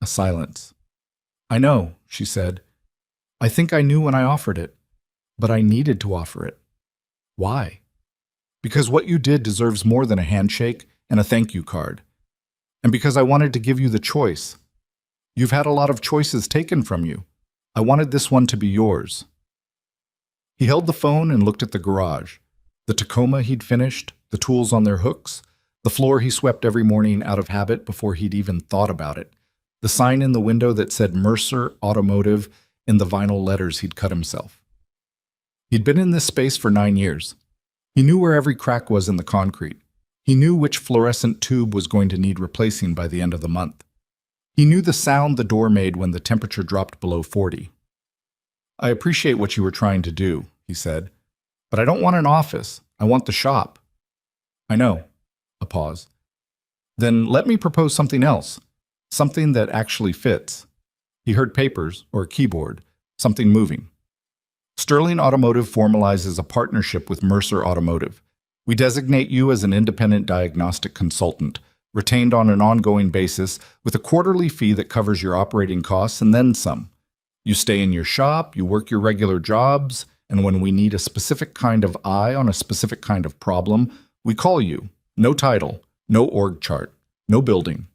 A silence. I know, she said. I think I knew when I offered it, but I needed to offer it. Why? Because what you did deserves more than a handshake and a thank you card. And because I wanted to give you the choice. You've had a lot of choices taken from you. I wanted this one to be yours. He held the phone and looked at the garage. The Tacoma he'd finished, the tools on their hooks, the floor he swept every morning out of habit before he'd even thought about it, the sign in the window that said Mercer Automotive in the vinyl letters he'd cut himself. He'd been in this space for 9 years. He knew where every crack was in the concrete. He knew which fluorescent tube was going to need replacing by the end of the month. He knew the sound the door made when the temperature dropped below 40. I appreciate what you were trying to do, he said, but I don't want an office. I want the shop. I know. A pause. Then let me propose something else, something that actually fits. He heard papers or a keyboard, something moving. Sterling Automotive formalizes a partnership with Mercer Automotive. We designate you as an independent diagnostic consultant, retained on an ongoing basis with a quarterly fee that covers your operating costs and then some. You stay in your shop, you work your regular jobs, and when we need a specific kind of eye on a specific kind of problem, we call you. No title, no org chart, no building.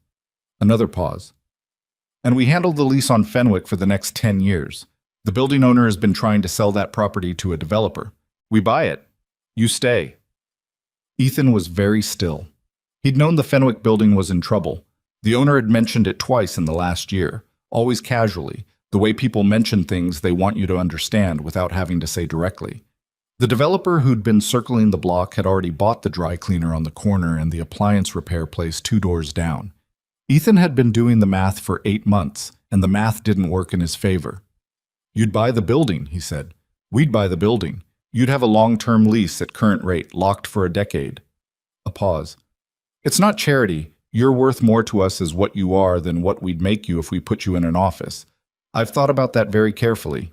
Another pause. And we handle the lease on Fenwick for the next 10 years. The building owner has been trying to sell that property to a developer. We buy it. You stay. Ethan was very still. He'd known the Fenwick building was in trouble. The owner had mentioned it twice in the last year, always casually, the way people mention things they want you to understand without having to say directly. The developer who'd been circling the block had already bought the dry cleaner on the corner and the appliance repair place 2 doors down. Ethan had been doing the math for 8 months, and the math didn't work in his favor. You'd buy the building, he said. We'd buy the building. You'd have a long-term lease at current rate, locked for a decade. A pause. It's not charity. You're worth more to us as what you are than what we'd make you if we put you in an office. I've thought about that very carefully.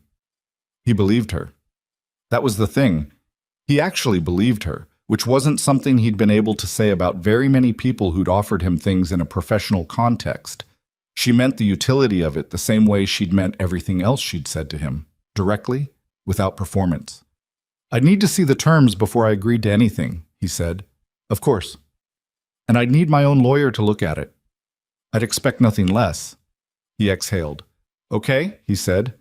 He believed her. That was the thing. He actually believed her, which wasn't something he'd been able to say about very many people who'd offered him things in a professional context. She meant the utility of it the same way she'd meant everything else she'd said to him, directly, without performance. I'd need to see the terms before I agreed to anything, he said. Of course. And I'd need my own lawyer to look at it. I'd expect nothing less. He exhaled. Okay, he said.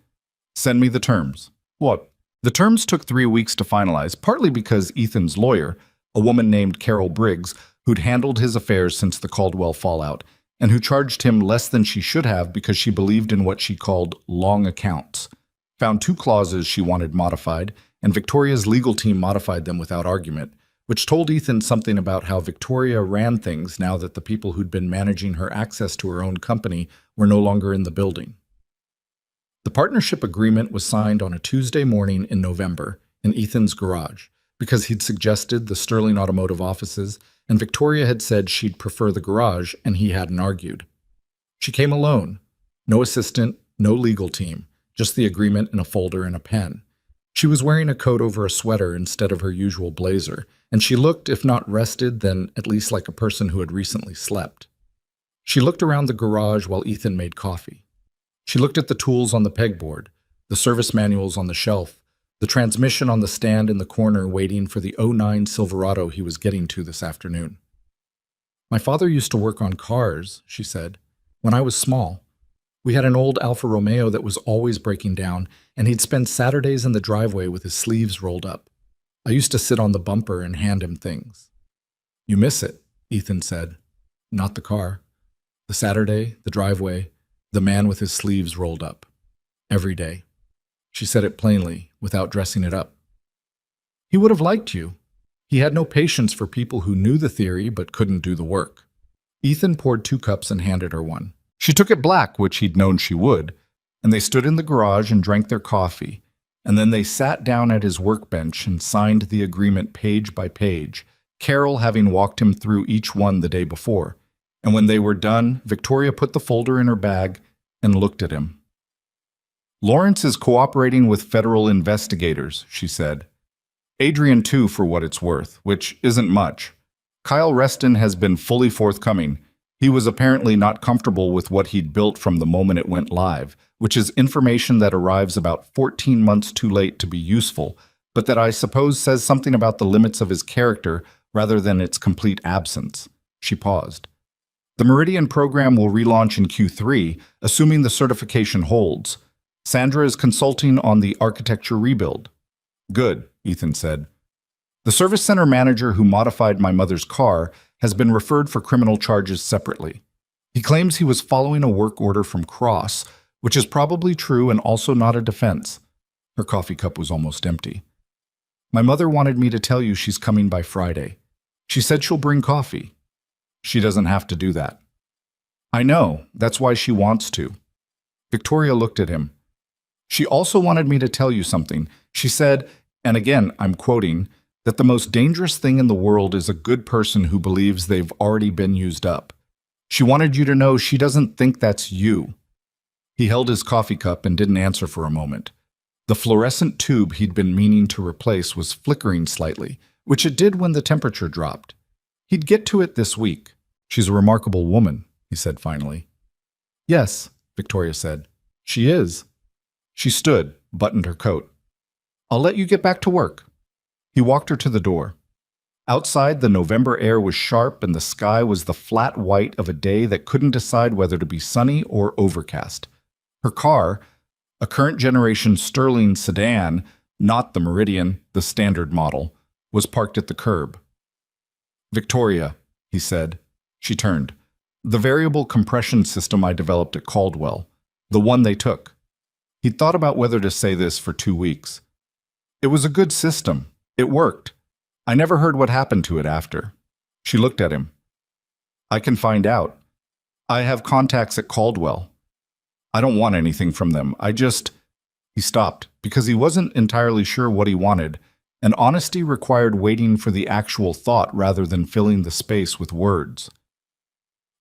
Send me the terms. What? The terms took 3 weeks to finalize, partly because Ethan's lawyer, a woman named Carol Briggs, who'd handled his affairs since the Caldwell fallout, and who charged him less than she should have because she believed in what she called long accounts, found 2 clauses she wanted modified, and Victoria's legal team modified them without argument, which told Ethan something about how Victoria ran things now that the people who'd been managing her access to her own company were no longer in the building. The partnership agreement was signed on a Tuesday morning in November in Ethan's garage because he'd suggested the Sterling Automotive offices, and Victoria had said she'd prefer the garage, and he hadn't argued. She came alone. No assistant, no legal team, just the agreement in a folder and a pen. She was wearing a coat over a sweater instead of her usual blazer, and she looked, if not rested, then at least like a person who had recently slept. She looked around the garage while Ethan made coffee. She looked at the tools on the pegboard, the service manuals on the shelf, the transmission on the stand in the corner waiting for the '09 Silverado he was getting to this afternoon. My father used to work on cars, she said, when I was small. We had an old Alfa Romeo that was always breaking down, and he'd spend Saturdays in the driveway with his sleeves rolled up. I used to sit on the bumper and hand him things. You miss it, Ethan said. Not the car. The Saturday, the driveway, the man with his sleeves rolled up. Every day. She said it plainly, without dressing it up. He would have liked you. He had no patience for people who knew the theory but couldn't do the work. Ethan poured 2 cups and handed her one. She took it black, which he'd known she would, and they stood in the garage and drank their coffee, and then they sat down at his workbench and signed the agreement page by page, Carol having walked him through each one the day before. And when they were done, Victoria put the folder in her bag and looked at him. Lawrence is cooperating with federal investigators, she said. Adrian too, for what it's worth, which isn't much. Kyle Reston has been fully forthcoming. He was apparently not comfortable with what he'd built from the moment it went live, which is information that arrives about 14 months too late to be useful, but that I suppose says something about the limits of his character rather than its complete absence. She paused. The Meridian program will relaunch in Q3, assuming the certification holds. Sandra is consulting on the architecture rebuild. Good, Ethan said. The service center manager who modified my mother's car has been referred for criminal charges separately. He claims he was following a work order from Cross, which is probably true and also not a defense. Her coffee cup was almost empty. My mother wanted me to tell you she's coming by Friday. She said she'll bring coffee. She doesn't have to do that. I know, that's why she wants to. Victoria looked at him. She also wanted me to tell you something. She said, and again I'm quoting, that the most dangerous thing in the world is a good person who believes they've already been used up. She wanted you to know she doesn't think that's you. He held his coffee cup and didn't answer for a moment. The fluorescent tube he'd been meaning to replace was flickering slightly, which it did when the temperature dropped. He'd get to it this week. She's a remarkable woman, he said finally. Yes, Victoria said. She is. She stood, buttoned her coat. I'll let you get back to work. He walked her to the door. Outside, the November air was sharp and the sky was the flat white of a day that couldn't decide whether to be sunny or overcast. Her car, a current generation Sterling sedan, not the Meridian, the standard model, was parked at the curb. Victoria, he said. She turned. The variable compression system I developed at Caldwell. The one they took. He'd thought about whether to say this for 2 weeks. It was a good system. It worked. I never heard what happened to it after. She looked at him. I can find out. I have contacts at Caldwell. I don't want anything from them. He stopped because he wasn't entirely sure what he wanted, and honesty required waiting for the actual thought rather than filling the space with words.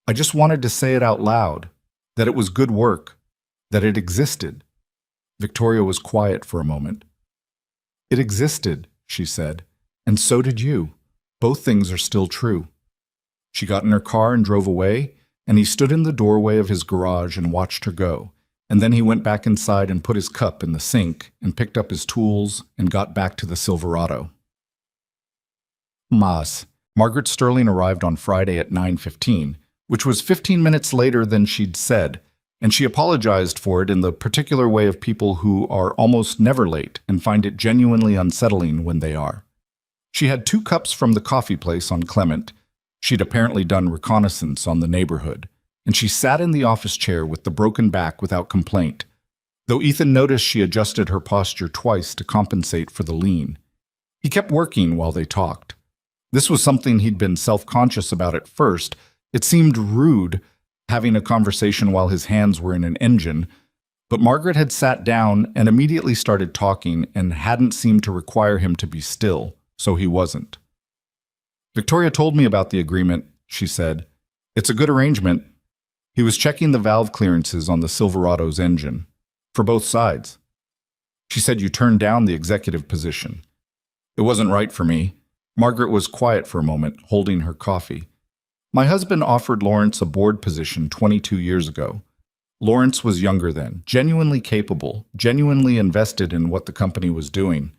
I just wanted to say it out loud, that it was good work, that it existed. Victoria was quiet for a moment. It existed, she said, and so did you. Both things are still true. She got in her car and drove away, and he stood in the doorway of his garage and watched her go. And then he went back inside and put his cup in the sink and picked up his tools and got back to the Silverado. Margaret Sterling arrived on Friday at 9:15, which was 15 minutes later than she'd said, and she apologized for it in the particular way of people who are almost never late and find it genuinely unsettling when they are. She had 2 cups from the coffee place on Clement. She'd apparently done reconnaissance on the neighborhood, and she sat in the office chair with the broken back without complaint, though Ethan noticed she adjusted her posture twice to compensate for the lean. He kept working while they talked. This was something he'd been self-conscious about at first. It seemed rude, having a conversation while his hands were in an engine, but Margaret had sat down and immediately started talking and hadn't seemed to require him to be still, so he wasn't. Victoria told me about the agreement, she said. It's a good arrangement. He was checking the valve clearances on the Silverado's engine, for both sides. She said you turned down the executive position. It wasn't right for me. Margaret was quiet for a moment, holding her coffee. My husband offered Lawrence a board position 22 years ago. Lawrence was younger then, genuinely capable, genuinely invested in what the company was doing.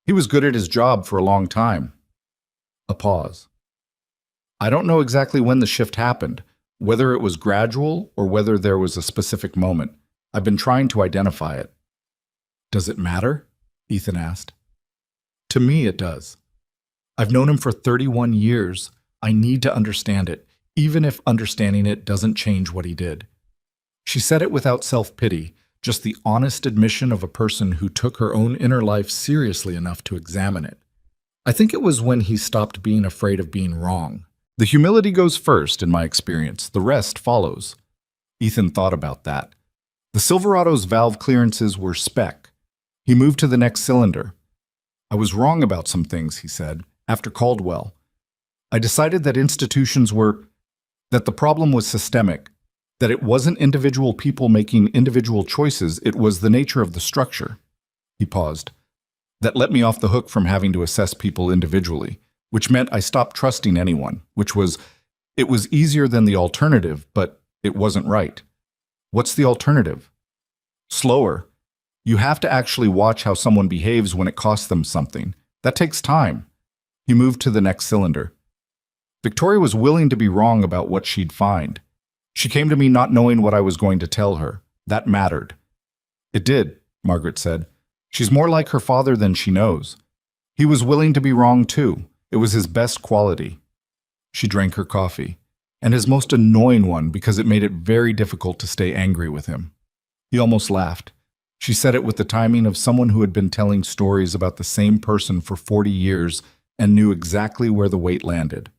He was good at his job for a long time. A pause. I don't know exactly when the shift happened, whether it was gradual or whether there was a specific moment. I've been trying to identify it. Does it matter? Ethan asked. To me, it does. I've known him for 31 years. I need to understand it, even if understanding it doesn't change what he did. She said it without self-pity, just the honest admission of a person who took her own inner life seriously enough to examine it. I think it was when he stopped being afraid of being wrong. The humility goes first, in my experience. The rest follows. Ethan thought about that. The Silverado's valve clearances were spec. He moved to the next cylinder. I was wrong about some things, he said, after Caldwell. I decided that the problem was systemic. That it wasn't individual people making individual choices, it was the nature of the structure. He paused. That let me off the hook from having to assess people individually, which meant I stopped trusting anyone, it was easier than the alternative, but it wasn't right. What's the alternative? Slower. You have to actually watch how someone behaves when it costs them something. That takes time. He moved to the next cylinder. Victoria was willing to be wrong about what she'd find. She came to me not knowing what I was going to tell her. That mattered. It did, Margaret said. She's more like her father than she knows. He was willing to be wrong too. It was his best quality. She drank her coffee, and his most annoying one because it made it very difficult to stay angry with him. He almost laughed. She said it with the timing of someone who had been telling stories about the same person for 40 years and knew exactly where the weight landed.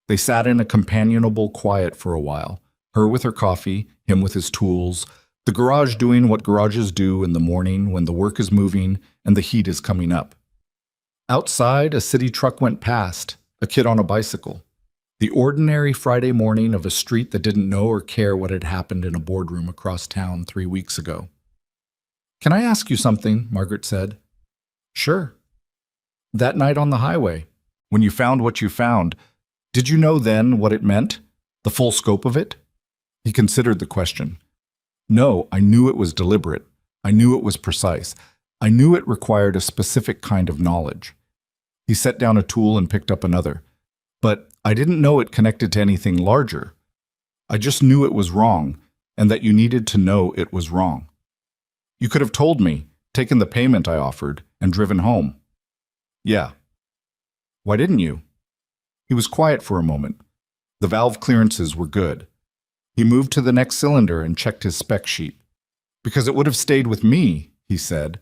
They sat in a companionable quiet for a while, her with her coffee, him with his tools, the garage doing what garages do in the morning when the work is moving and the heat is coming up. Outside, a city truck went past, a kid on a bicycle. The ordinary Friday morning of a street that didn't know or care what had happened in a boardroom across town 3 weeks ago. "Can I ask you something?" Margaret said. "Sure." "That night on the highway, when you found what you found, did you know then what it meant? The full scope of it?" He considered the question. "No, I knew it was deliberate. I knew it was precise. I knew it required a specific kind of knowledge." He set down a tool and picked up another. "But I didn't know it connected to anything larger. I just knew it was wrong, and that you needed to know it was wrong. You could have told me, taken the payment I offered, and driven home." "Yeah." "Why didn't you?" He was quiet for a moment. The valve clearances were good. He moved to the next cylinder and checked his spec sheet. "Because it would have stayed with me," he said.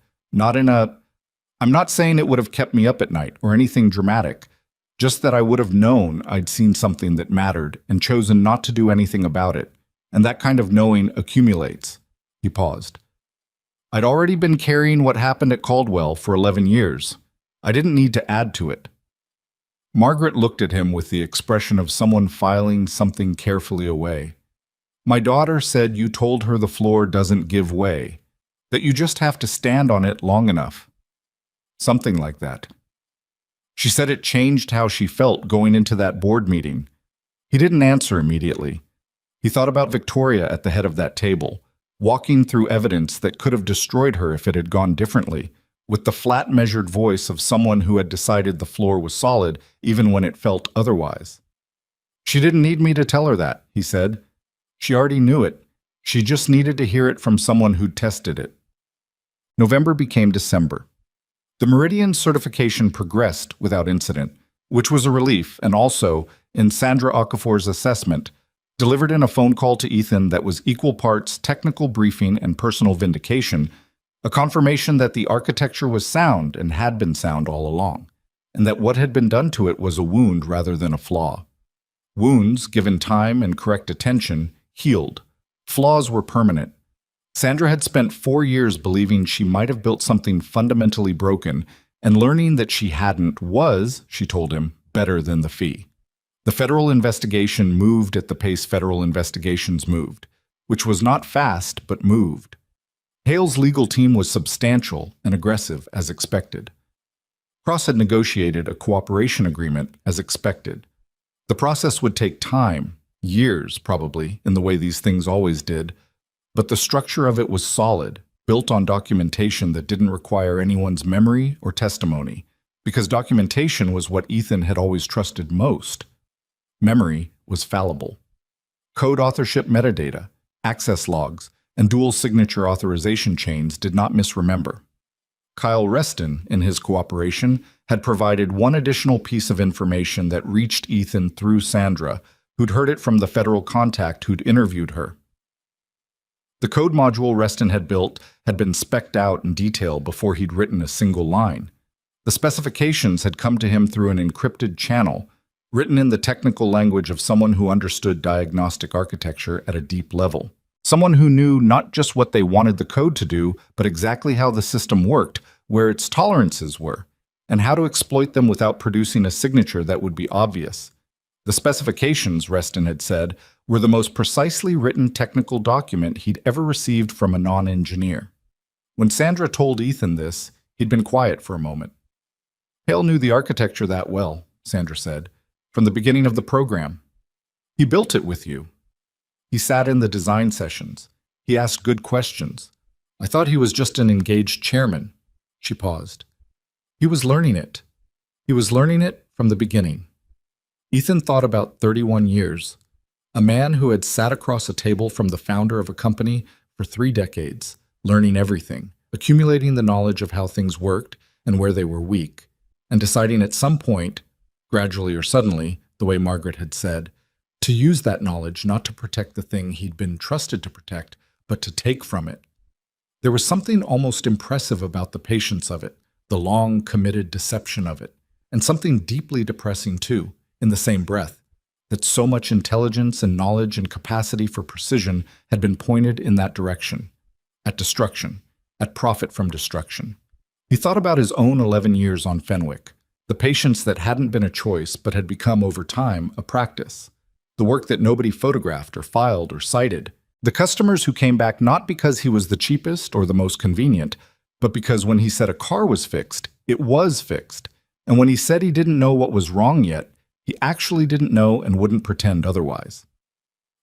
I'm not saying it would have kept me up at night or anything dramatic, just that I would have known I'd seen something that mattered and chosen not to do anything about it, and that kind of knowing accumulates." He paused. "I'd already been carrying what happened at Caldwell for 11 years. I didn't need to add to it." Margaret looked at him with the expression of someone filing something carefully away. "My daughter said you told her the floor doesn't give way, that you just have to stand on it long enough." "Something like that." She said it changed how she felt going into that board meeting. He didn't answer immediately. He thought about Victoria at the head of that table, walking through evidence that could have destroyed her if it had gone differently, with the flat, measured voice of someone who had decided the floor was solid even when it felt otherwise. "She didn't need me to tell her that," he said. "She already knew it. She just needed to hear it from someone who'd tested it." November became December. The Meridian certification progressed without incident, which was a relief, and also, in Sandra Okafor's assessment, delivered in a phone call to Ethan that was equal parts technical briefing and personal vindication, a confirmation that the architecture was sound and had been sound all along, and that what had been done to it was a wound rather than a flaw. Wounds, given time and correct attention, healed. Flaws were permanent. Sandra had spent 4 years believing she might have built something fundamentally broken, and learning that she hadn't was, she told him, better than the fee. The federal investigation moved at the pace federal investigations moved, which was not fast, but moved. Hale's legal team was substantial and aggressive, as expected. Cross had negotiated a cooperation agreement, as expected. The process would take time, years probably, in the way these things always did, but the structure of it was solid, built on documentation that didn't require anyone's memory or testimony, because documentation was what Ethan had always trusted most. Memory was fallible. Code authorship metadata, access logs, and dual signature authorization chains did not misremember. Kyle Reston, in his cooperation, had provided one additional piece of information that reached Ethan through Sandra, who'd heard it from the federal contact who'd interviewed her. The code module Reston had built had been spec'd out in detail before he'd written a single line. The specifications had come to him through an encrypted channel, written in the technical language of someone who understood diagnostic architecture at a deep level. Someone who knew not just what they wanted the code to do, but exactly how the system worked, where its tolerances were, and how to exploit them without producing a signature that would be obvious. The specifications, Reston had said, were the most precisely written technical document he'd ever received from a non-engineer. When Sandra told Ethan this, he'd been quiet for a moment. Hale knew the architecture that well, Sandra said, from the beginning of the program. He built it with you. He sat in the design sessions. He asked good questions. I thought he was just an engaged chairman. She paused. He was learning it. He was learning it from the beginning. Ethan thought about 31 years. A man who had sat across a table from the founder of a company for 3 decades, learning everything, accumulating the knowledge of how things worked and where they were weak, and deciding at some point, gradually or suddenly, the way Margaret had said, to use that knowledge not to protect the thing he'd been trusted to protect, but to take from it. There was something almost impressive about the patience of it, the long, committed deception of it, and something deeply depressing too, in the same breath, that so much intelligence and knowledge and capacity for precision had been pointed in that direction, at destruction, at profit from destruction. He thought about his own 11 years on Fenwick, the patience that hadn't been a choice but had become over time a practice, the work that nobody photographed or filed or cited, the customers who came back not because he was the cheapest or the most convenient, but because when he said a car was fixed, it was fixed, and when he said he didn't know what was wrong yet, he actually didn't know and wouldn't pretend otherwise.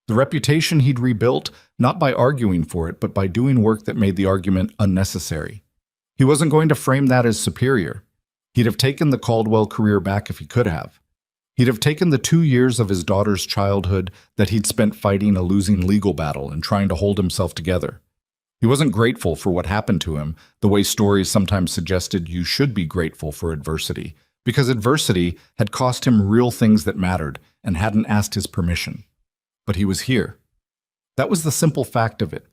The reputation he'd rebuilt, not by arguing for it, but by doing work that made the argument unnecessary. He wasn't going to frame that as superior. He'd have taken the Caldwell career back if he could have. He'd have taken the 2 years of his daughter's childhood that he'd spent fighting a losing legal battle and trying to hold himself together. He wasn't grateful for what happened to him, the way stories sometimes suggested you should be grateful for adversity, because adversity had cost him real things that mattered and hadn't asked his permission. But he was here. That was the simple fact of it.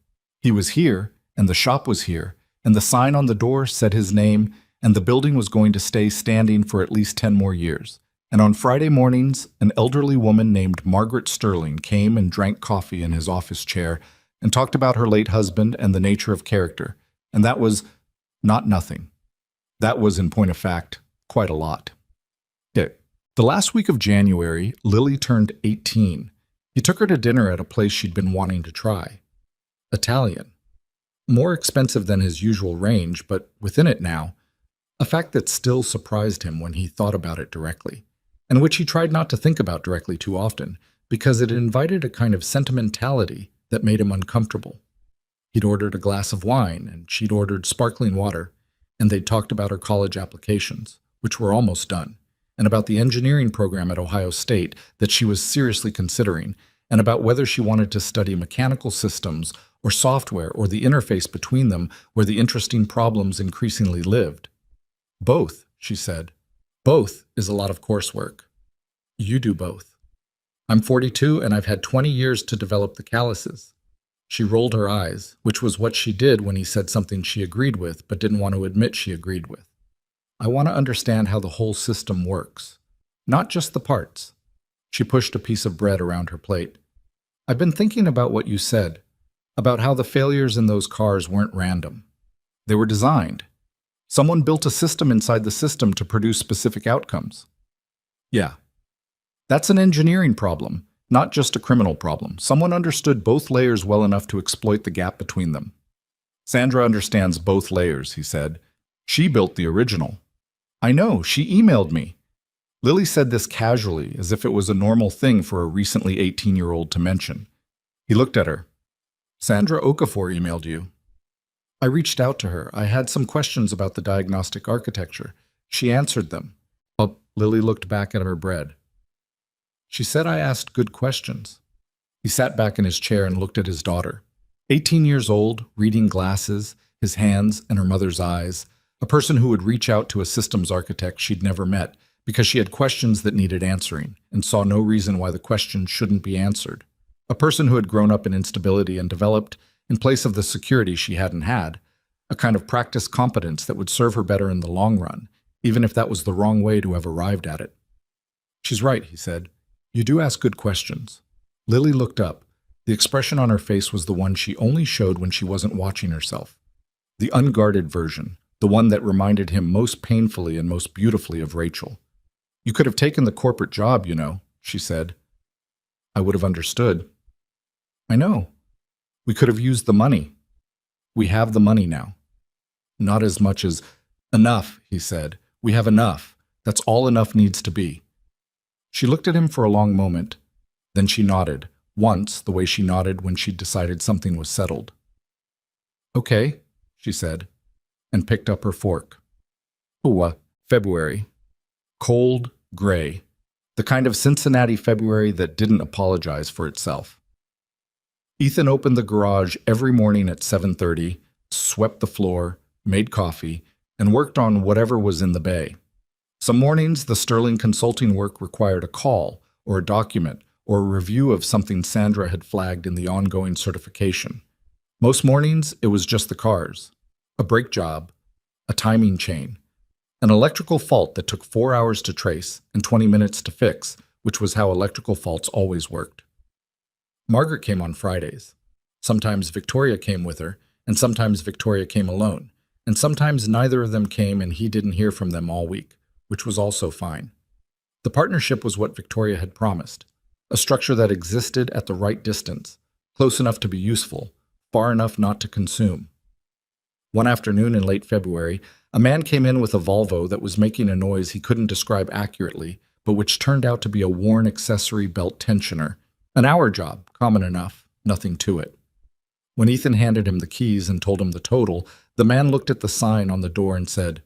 He was here, and the shop was here, and the sign on the door said his name, and the building was going to stay standing for at least 10 more years. And on Friday mornings, an elderly woman named Margaret Sterling came and drank coffee in his office chair and talked about her late husband and the nature of character. And that was not nothing. That was, in point of fact, quite a lot. Okay. The last week of January, Lily turned 18. He took her to dinner at a place she'd been wanting to try. Italian. More expensive than his usual range, but within it now, a fact that still surprised him when he thought about it directly, and which he tried not to think about directly too often, because it invited a kind of sentimentality that made him uncomfortable. He'd ordered a glass of wine, and she'd ordered sparkling water, and they'd talked about her college applications, which were almost done, and about the engineering program at Ohio State that she was seriously considering, and about whether she wanted to study mechanical systems or software or the interface between them where the interesting problems increasingly lived. Both, she said. Both is a lot of coursework. You do both. I'm 42 and I've had 20 years to develop the calluses. She rolled her eyes, which was what she did when he said something she agreed with but didn't want to admit she agreed with. I want to understand how the whole system works, not just the parts. She pushed a piece of bread around her plate. I've been thinking about what you said, about how the failures in those cars weren't random. They were designed. Someone built a system inside the system to produce specific outcomes. Yeah. That's an engineering problem, not just a criminal problem. Someone understood both layers well enough to exploit the gap between them. Sandra understands both layers, he said. She built the original. I know, she emailed me. Lily said this casually, as if it was a normal thing for a recently 18-year-old to mention. He looked at her. Sandra Okafor emailed you. I reached out to her. I had some questions about the diagnostic architecture. She answered them. Oh, Lily looked back at her bread. She said I asked good questions. He sat back in his chair and looked at his daughter. 18 years old, reading glasses, his hands and her mother's eyes, a person who would reach out to a systems architect she'd never met because she had questions that needed answering and saw no reason why the questions shouldn't be answered. A person who had grown up in instability and developed, in place of the security she hadn't had, a kind of practice competence that would serve her better in the long run, even if that was the wrong way to have arrived at it. She's right, he said. You do ask good questions. Lily looked up. The expression on her face was the one she only showed when she wasn't watching herself. The unguarded version, the one that reminded him most painfully and most beautifully of Rachel. You could have taken the corporate job, you know, she said. I would have understood. I know. We could have used the money. We have the money now. Not as much as enough, he said. We have enough. That's all enough needs to be. She looked at him for a long moment. Then she nodded, once the way she nodded when she'd decided something was settled. Okay, she said, and picked up her fork. February. Cold, gray. The kind of Cincinnati February that didn't apologize for itself. Ethan opened the garage every morning at 7:30, swept the floor, made coffee, and worked on whatever was in the bay. Some mornings, the Sterling consulting work required a call, or a document, or a review of something Sandra had flagged in the ongoing certification. Most mornings, it was just the cars, a brake job, a timing chain, an electrical fault that took 4 hours to trace and 20 minutes to fix, which was how electrical faults always worked. Margaret came on Fridays. Sometimes Victoria came with her, and sometimes Victoria came alone, and sometimes neither of them came and he didn't hear from them all week, which was also fine. The partnership was what Victoria had promised, a structure that existed at the right distance, close enough to be useful, far enough not to consume. One afternoon in late February, a man came in with a Volvo that was making a noise he couldn't describe accurately, but which turned out to be a worn accessory belt tensioner. An hour job, common enough, nothing to it. When Ethan handed him the keys and told him the total, the man looked at the sign on the door and said,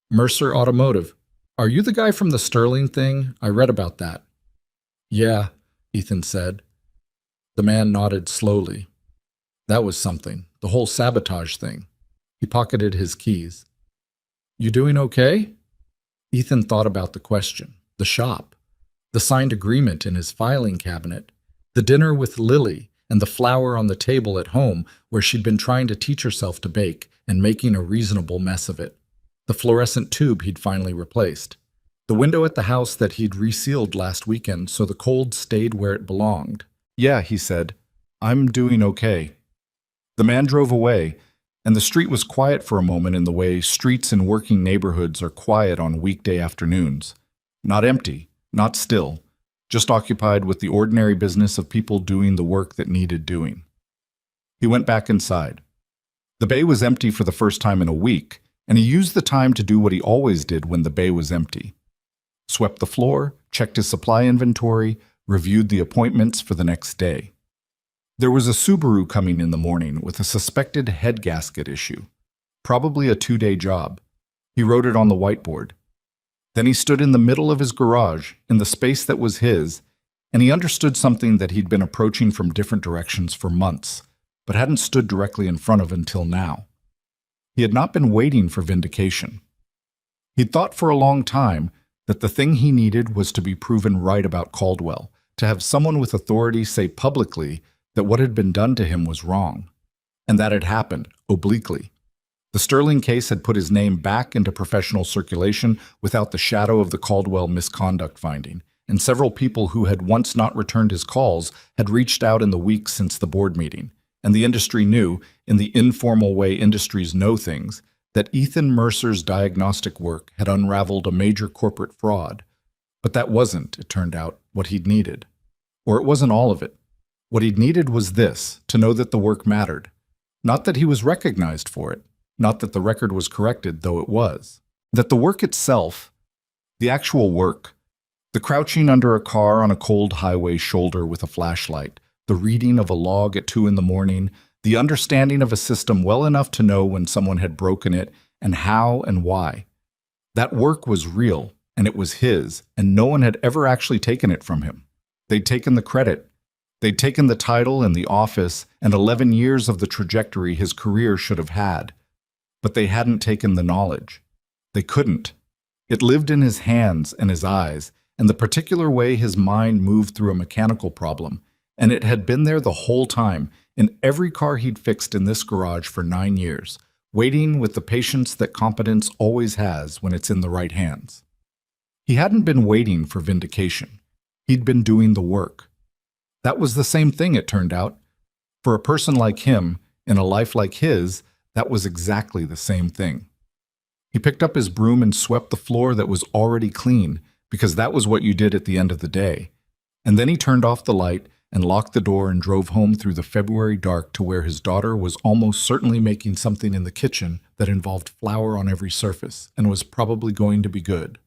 "Mercer Automotive. Are you the guy from the Sterling thing? I read about that." "Yeah," Ethan said. The man nodded slowly. That was something, the whole sabotage thing. He pocketed his keys. "You doing okay?" Ethan thought about the question, the shop, the signed agreement in his filing cabinet, the dinner with Lily, and the flour on the table at home where she'd been trying to teach herself to bake and making a reasonable mess of it, the fluorescent tube he'd finally replaced, the window at the house that he'd resealed last weekend so the cold stayed where it belonged. "Yeah," he said, "I'm doing okay." The man drove away, and the street was quiet for a moment in the way streets in working neighborhoods are quiet on weekday afternoons. Not empty, not still, just occupied with the ordinary business of people doing the work that needed doing. He went back inside. The bay was empty for the first time in a week, and he used the time to do what he always did when the bay was empty. Swept the floor, checked his supply inventory, reviewed the appointments for the next day. There was a Subaru coming in the morning with a suspected head gasket issue. Probably a 2-day job. He wrote it on the whiteboard. Then he stood in the middle of his garage, in the space that was his, and he understood something that he'd been approaching from different directions for months, but hadn't stood directly in front of until now. He had not been waiting for vindication. He'd thought for a long time that the thing he needed was to be proven right about Caldwell, to have someone with authority say publicly that what had been done to him was wrong, and that had happened, obliquely. The Sterling case had put his name back into professional circulation without the shadow of the Caldwell misconduct finding, and several people who had once not returned his calls had reached out in the weeks since the board meeting, and the industry knew, in the informal way industries know things, that Ethan Mercer's diagnostic work had unraveled a major corporate fraud. But that wasn't, it turned out, what he'd needed. Or it wasn't all of it. What he'd needed was this, to know that the work mattered. Not that he was recognized for it. Not that the record was corrected, though it was. That the work itself, the actual work, the crouching under a car on a cold highway shoulder with a flashlight, the reading of a log at 2 a.m, the understanding of a system well enough to know when someone had broken it and how and why. That work was real, and it was his, and no one had ever actually taken it from him. They'd taken the credit. They'd taken the title and the office and 11 years of the trajectory his career should have had. But they hadn't taken the knowledge. They couldn't. It lived in his hands and his eyes, and the particular way his mind moved through a mechanical problem, and it had been there the whole time, in every car he'd fixed in this garage for 9 years, waiting with the patience that competence always has when it's in the right hands. He hadn't been waiting for vindication. He'd been doing the work. That was the same thing, it turned out. For a person like him, in a life like his, that was exactly the same thing. He picked up his broom and swept the floor that was already clean, because that was what you did at the end of the day. And then he turned off the light and locked the door and drove home through the February dark to where his daughter was almost certainly making something in the kitchen that involved flour on every surface and was probably going to be good.